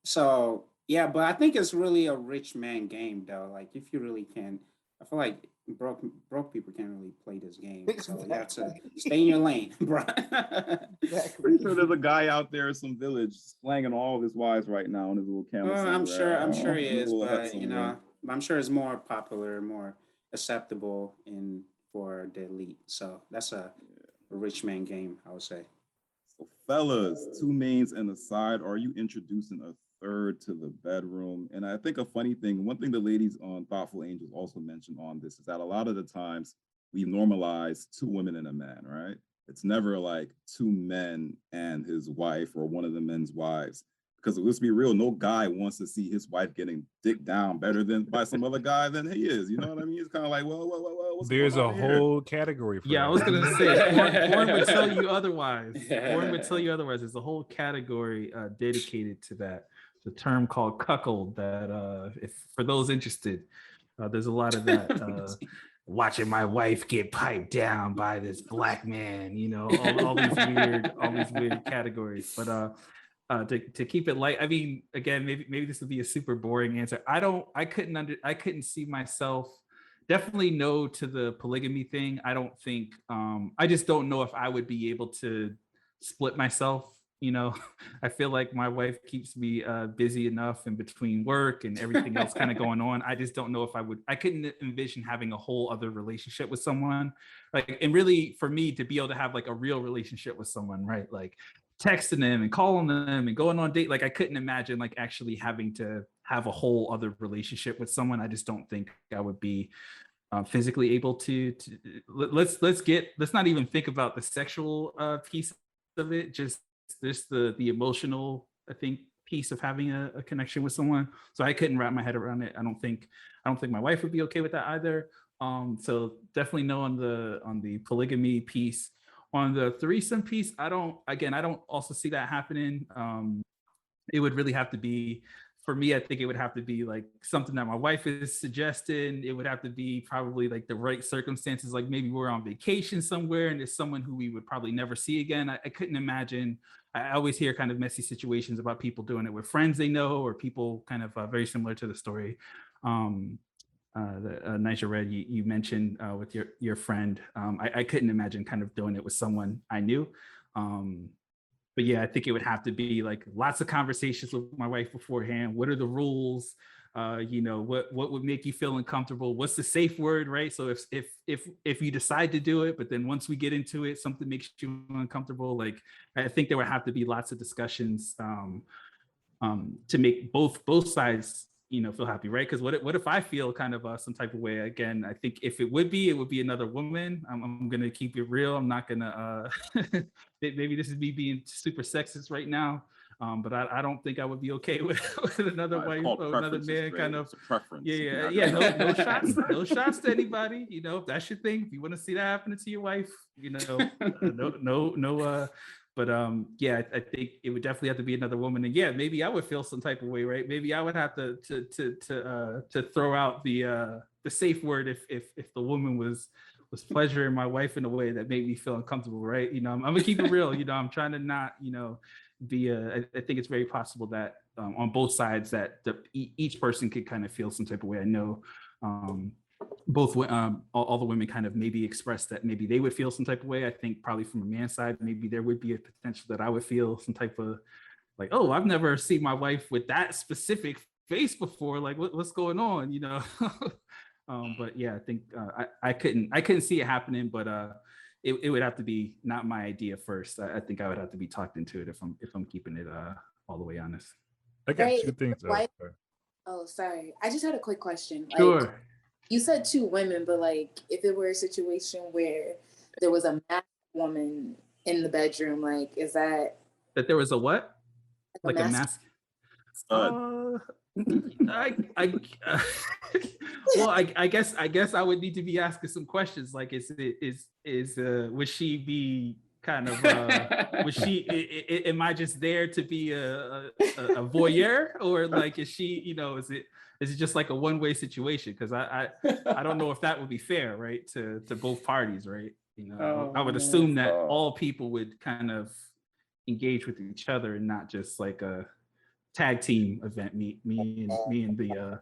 So yeah, but I think it's really a rich man game though. Like if you really can, I feel like broke people can't really play this game. So you have to stay in your lane, bro. Pretty sure there's a guy out there in some village slanging all of his wives right now on his little camera. I'm sure he is, but you know, I'm sure it's more popular, more acceptable for the elite. So that's a rich man game, I would say. So fellas, 2 mains and a side, are you introducing a third to the bedroom? And I think a funny thing, one thing the ladies on Thoughtful Angels also mentioned on this is that a lot of the times we normalize 2 women and a man, right? It's never like 2 men and his wife or one of the men's wives. Because let's be real, no guy wants to see his wife getting dick down better than by some other guy than he is. You know what I mean? It's kind of like, well, what's there's a whole category for that. I was gonna say, Born would tell you otherwise. Born would tell you otherwise. There's a whole category dedicated to that. The term called cuckold. That if for those interested, there's a lot of that. Watching my wife get piped down by this black man. You know, all these weird categories. But to keep it light, I mean, again, maybe this would be a super boring answer. I couldn't see myself. Definitely no to the polygamy thing. I don't think. I just don't know if I would be able to split myself. You know, I feel like my wife keeps me busy enough in between work and everything else kind of going on. I just don't know if I couldn't envision having a whole other relationship with someone. Like, and really for me to be able to have like a real relationship with someone, right? Like texting them and calling them and going on date. Like I couldn't imagine like actually having to have a whole other relationship with someone. I just don't think I would be physically able to let's not even think about the sexual piece of it. Just the emotional, I think, piece of having a connection with someone. So I couldn't wrap my head around it. I don't think my wife would be okay with that either. So definitely no on the polygamy piece. On the threesome piece, I don't also see that happening. It would really have to be, for me, I think it would have to be like something that my wife is suggesting. It would have to be probably like the right circumstances, like maybe we're on vacation somewhere and it's someone who we would probably never see again. I couldn't imagine. I always hear kind of messy situations about people doing it with friends they know, or people kind of very similar to the story. Niger Red, you mentioned with your friend. I couldn't imagine kind of doing it with someone I knew. But yeah, I think it would have to be like lots of conversations with my wife beforehand. What are the rules? You know, what would make you feel uncomfortable? What's the safe word, right? So if you decide to do it, but then once we get into it, something makes you uncomfortable. Like I think there would have to be lots of discussions to make both sides, you know, feel happy, right? Because what if I feel kind of some type of way? Again, I think if it would be another woman. I'm gonna keep it real. I'm not gonna maybe this is me being super sexist right now. But I don't think I would be okay with another wife or another man kind of preference. No shots, no shots to anybody. You know, if that's your thing, if you want to see that happening to your wife, you know, no. But yeah, I think it would definitely have to be another woman, and yeah, maybe I would feel some type of way, right? Maybe I would have to throw out the safe word if the woman was pleasuring my wife in a way that made me feel uncomfortable, right? You know, I'm gonna keep it real. You know, I'm trying to not, you know, be I think it's very possible that on both sides that each person could kind of feel some type of way. I know both all the women kind of maybe expressed that maybe they would feel some type of way. I think probably from a man's side, maybe there would be a potential that I would feel some type of like, oh, I've never seen my wife with that specific face before. Like, what's going on? You know. But yeah, I think I couldn't see it happening, but it would have to be not my idea first. I think I would have to be talked into it if I'm keeping it all the way honest. I got two things. Oh, sorry. I just had a quick question. Sure. Like, you said two women, but like if it were a situation where there was a masked woman in the bedroom, like is that there was a what? Like a mask? Well, I guess I would need to be asking some questions. Like, would she be kind of was she? Am I just there to be a voyeur, or like is she? You know, is it just like a one-way situation? Because I don't know if that would be fair, right, to both parties, right? You know, I would assume that all people would kind of engage with each other and not just like a tag team event, me and the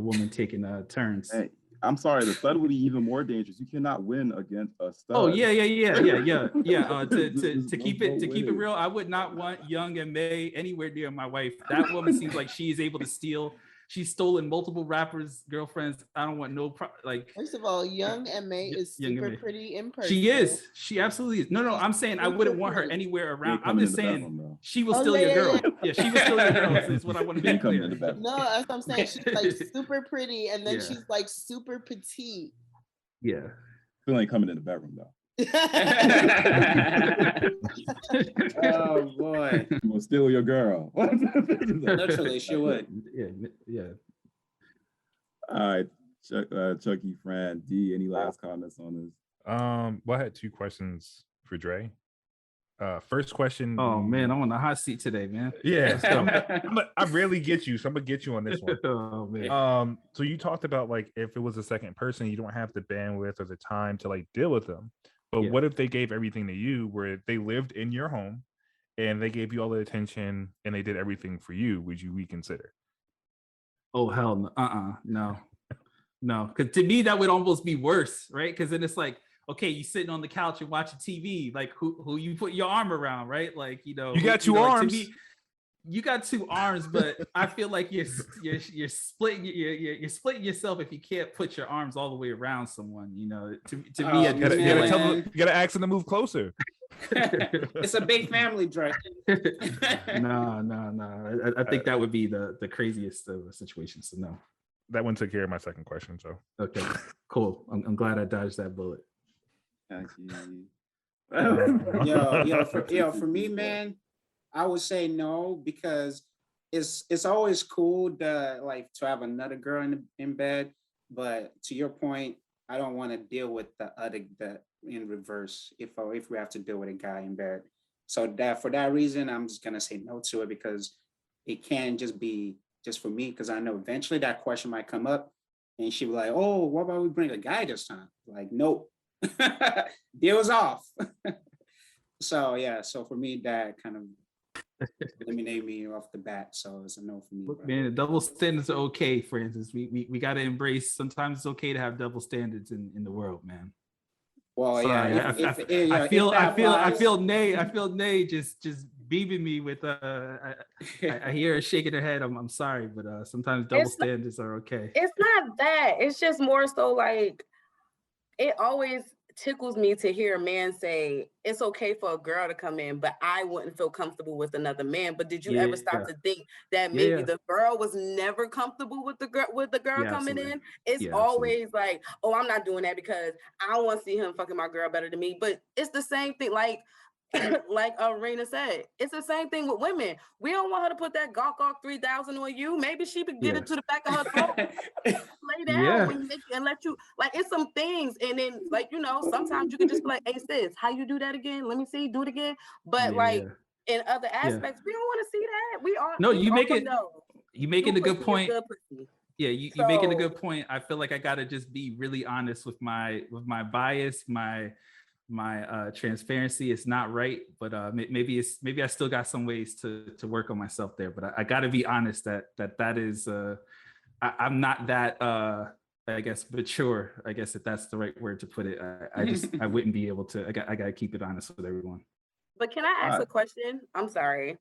woman taking turns. Hey, I'm sorry, the stud would be even more dangerous. You cannot win against a stud. Oh yeah. To keep it real, I would not want Young and May anywhere near my wife. That woman seems like she's able to steal. She's stolen multiple rappers' girlfriends. I don't want like. First of all, Young and May is super pretty in person. She is. She absolutely is. No. I'm saying I wouldn't want her anywhere around. I'm just saying she was still your girl. Yeah, she was still your girl. Is what I want to be clear. No, that's what I'm saying. She's like super pretty, and then she's like super petite. Yeah. Still ain't coming in the bedroom though. Oh boy. She will steal your girl. Literally, she would. Yeah. All right, Chucky, Fran, D, any last comments on this? Well, I had two questions for Dre. First question. Oh man, I'm on the hot seat today, man. Yeah, I rarely get you, so I'm gonna get you on this one. Oh man. So you talked about like if it was a second person, you don't have the bandwidth or the time to like deal with them. But what if they gave everything to you, where they lived in your home and they gave you all the attention and they did everything for you? Would you reconsider? Oh hell no. No, because to me that would almost be worse, right? Because then it's like, okay, you sitting on the couch and watching TV, like who you put your arm around, right? Like, you know, you got two arms. To me, you got two arms, but I feel like you're splitting yourself if you can't put your arms all the way around someone. You know, to me, you gotta ask them to move closer. It's a big family, Dre. No. I think that would be the craziest of situations. So no. That one took care of my second question. So okay, cool. I'm glad I dodged that bullet. Thank you. For me, man, I would say no, because it's always cool to have another girl in bed, but to your point, I don't want to deal with the in reverse if we have to deal with a guy in bed. So for that reason, I'm just gonna say no to it, because it can't just be just for me, because I know eventually that question might come up and she'll be like, oh, what about we bring a guy this time? Like, nope. Deal's off. So for me, that kind of eliminate me off the bat. So it's a no for me. Look, man, double standards are okay, Francis. We got to embrace. Sometimes it's okay to have double standards in the world, man. Well, sorry, I feel Nay just beaming me with I hear her shaking her head. I'm sorry, but sometimes double standards are okay. It's not that. It's just more so like it always tickles me to hear a man say it's okay for a girl to come in, but I wouldn't feel comfortable with another man. But did you ever stop to think that maybe the girl was never comfortable with the girl coming in? It's always like, oh, I'm not doing that because I want to see him fucking my girl better than me. But it's the same thing. Like, like Arena said, it's the same thing with women. We don't want her to put that gawk 3000 on you. Maybe she could get it to the back of her throat, lay down when you make it and let you, like, it's some things. And then, like, you know, sometimes you could just be like, hey sis, how you do that again? Let me see, do it again. But in other aspects, we don't want to see that. We are you making a good point. Yeah, you making a good point. I feel like I gotta just be really honest with my bias, my transparency. It's not right, but maybe I still got some ways to work on myself there. But I gotta be honest that is I'm not that I guess mature. I guess if that's the right word to put it. I wouldn't be able to. I gotta keep it honest with everyone. But can I ask a question? I'm sorry.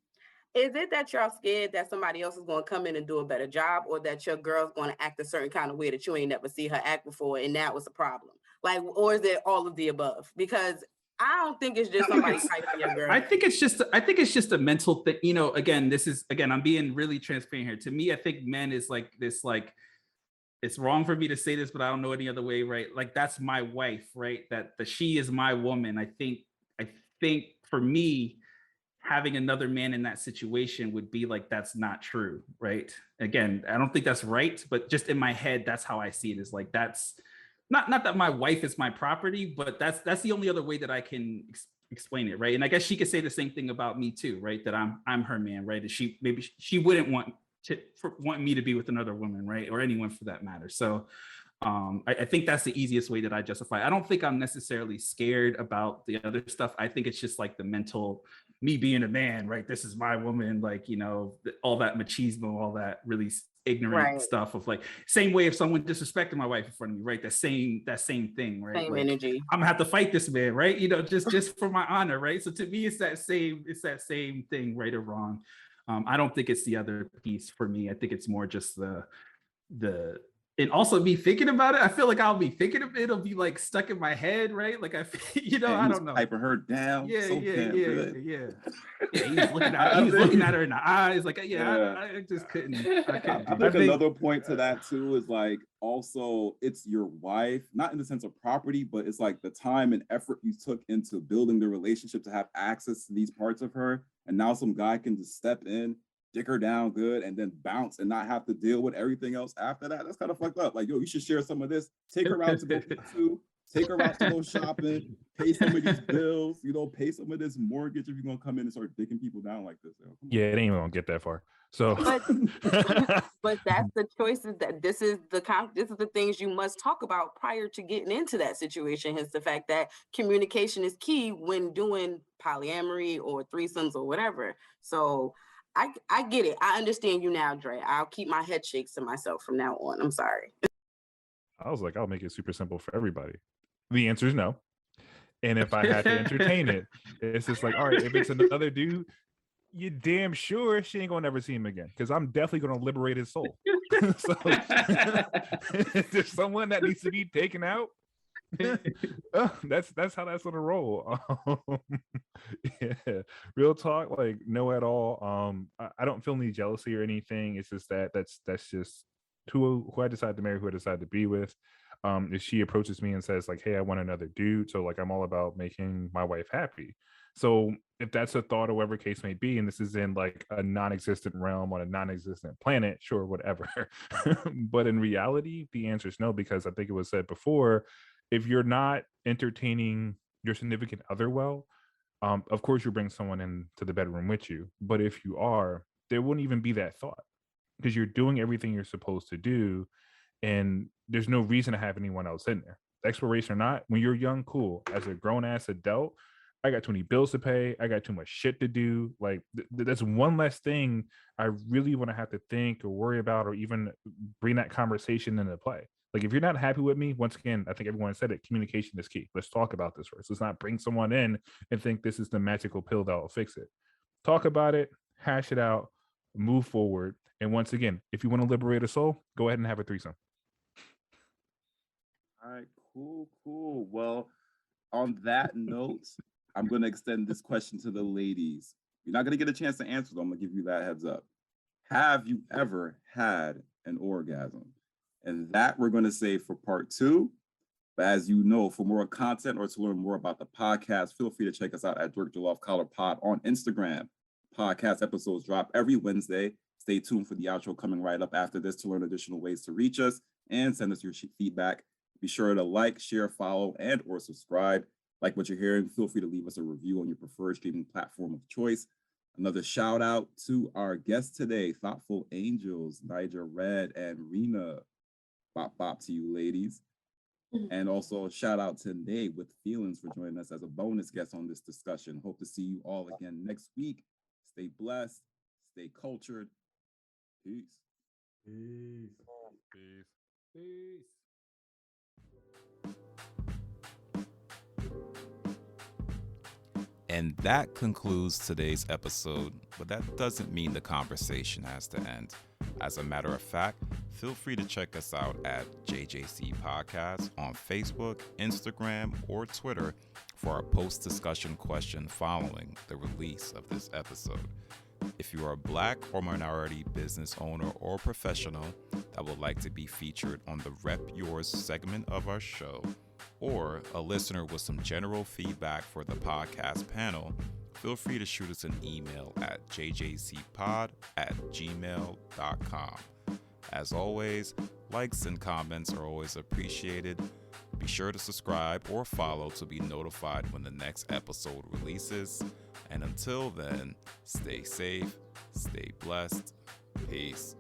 Is it that y'all scared that somebody else is going to come in and do a better job, or that your girl's going to act a certain kind of way that you ain't never see her act before, and now it's a problem? Like, or is it all of the above? Because I don't think it's just somebody typing your girl. I think it's just a mental thing. You know, again, I'm being really transparent here. To me, I think men is like this, like, it's wrong for me to say this, but I don't know any other way, right? Like, that's my wife, right? That she is my woman. I think for me, having another man in that situation would be like, that's not true, right? Again, I don't think that's right, but just in my head, that's how I see it, is like, that's not that my wife is my property, but that's the only other way that I can explain it, right? And I guess she could say the same thing about me too, right? That I'm her man, right? And maybe she wouldn't want me to be with another woman, right? Or anyone for that matter. So I think that's the easiest way that I justify. I don't think I'm necessarily scared about the other stuff. I think it's just like the mental, me being a man, right? This is my woman, like, you know, all that machismo, all that really ignorant stuff of like, same way if someone disrespected my wife in front of me, right? That same thing, right? Same like, energy. I'm gonna have to fight this man, right? You know, just for my honor, right? So to me, it's that same thing, right or wrong. I don't think it's the other piece for me. I think it's more just the and also me thinking about it. I feel like I'll be thinking of it. It'll be like stuck in my head, right? Like you know, I don't know. Hyping her down. Yeah. Good. He was looking at her in the eyes. Like, I just couldn't. I think another point to that too is like, also it's your wife, not in the sense of property, but it's like the time and effort you took into building the relationship to have access to these parts of her, and now some guy can just step in, dick her down good, and then bounce and not have to deal with everything else after that. That's kind of fucked up. Like, yo, you should share some of this. Take her out to go eat too. Take her out to go shopping. Pay some of these bills. You know, pay some of this mortgage if you're gonna come in and start dicking people down like this. Yeah, it ain't gonna get that far. So, but that's the choices that this is the things you must talk about prior to getting into that situation. Hence the fact that communication is key when doing polyamory or threesomes or whatever. So I get it. I understand you now, Dre. I'll keep my head shakes to myself from now on. I'm sorry. I was like, I'll make it super simple for everybody. The answer is no. And if I had to entertain it, it's just like, all right, if it's another dude, you damn sure she ain't gonna never see him again, because I'm definitely gonna liberate his soul. So if there's someone that needs to be taken out, that's how that's gonna roll. Yeah, real talk, like, no at all. I don't feel any jealousy or anything. It's just that's just who I decide to marry, who I decide to be with. If she approaches me and says like, hey, I want another dude, so like, I'm all about making my wife happy. So if that's a thought or whatever case may be, and this is in like a non-existent realm on a non-existent planet, sure, whatever. But in reality, the answer is no, because I think it was said before, if you're not entertaining your significant other well, of course you bring someone into the bedroom with you. But if you are, there wouldn't even be that thought, because you're doing everything you're supposed to do, and there's no reason to have anyone else in there. Exploration or not, when you're young, cool. As a grown-ass adult, I got too many bills to pay. I got too much shit to do. Like, that's one less thing I really want to have to think or worry about, or even bring that conversation into play. Like, if you're not happy with me, once again, I think everyone said it, communication is key. Let's talk about this first. Let's not bring someone in and think this is the magical pill that will fix it. Talk about it, hash it out, move forward. And once again, if you want to liberate a soul, go ahead and have a threesome. All right, cool. Well, on that note, I'm going to extend this question to the ladies. You're not going to get a chance to answer, though. I'm going to give you that heads up. Have you ever had an orgasm? And that we're going to save for part 2. But as you know, for more content or to learn more about the podcast, feel free to check us out at Jollof Collar Pod on Instagram. Podcast episodes drop every Wednesday. Stay tuned for the outro coming right up after this to learn additional ways to reach us and send us your feedback. Be sure to like, share, follow, and or subscribe. Like what you're hearing, feel free to leave us a review on your preferred streaming platform of choice. Another shout out to our guests today, Thoughtful Angels, Niger Red, and Rena. Bop bop to you, ladies. And also a shout out to Nay with Feelinz for joining us as a bonus guest on this discussion. Hope to see you all again next week. Stay blessed, stay cultured. Peace. Peace. Peace. Peace. And that concludes today's episode, but that doesn't mean the conversation has to end. As a matter of fact, feel free to check us out at JJC Podcast on Facebook, Instagram, or Twitter for our post-discussion question following the release of this episode. If you are a Black or minority business owner or professional that would like to be featured on the Rep Yours segment of our show, or a listener with some general feedback for the podcast panel, feel free to shoot us an email at jjcpod@gmail.com. As always, likes and comments are always appreciated. Be sure to subscribe or follow to be notified when the next episode releases. And until then, stay safe, stay blessed. Peace.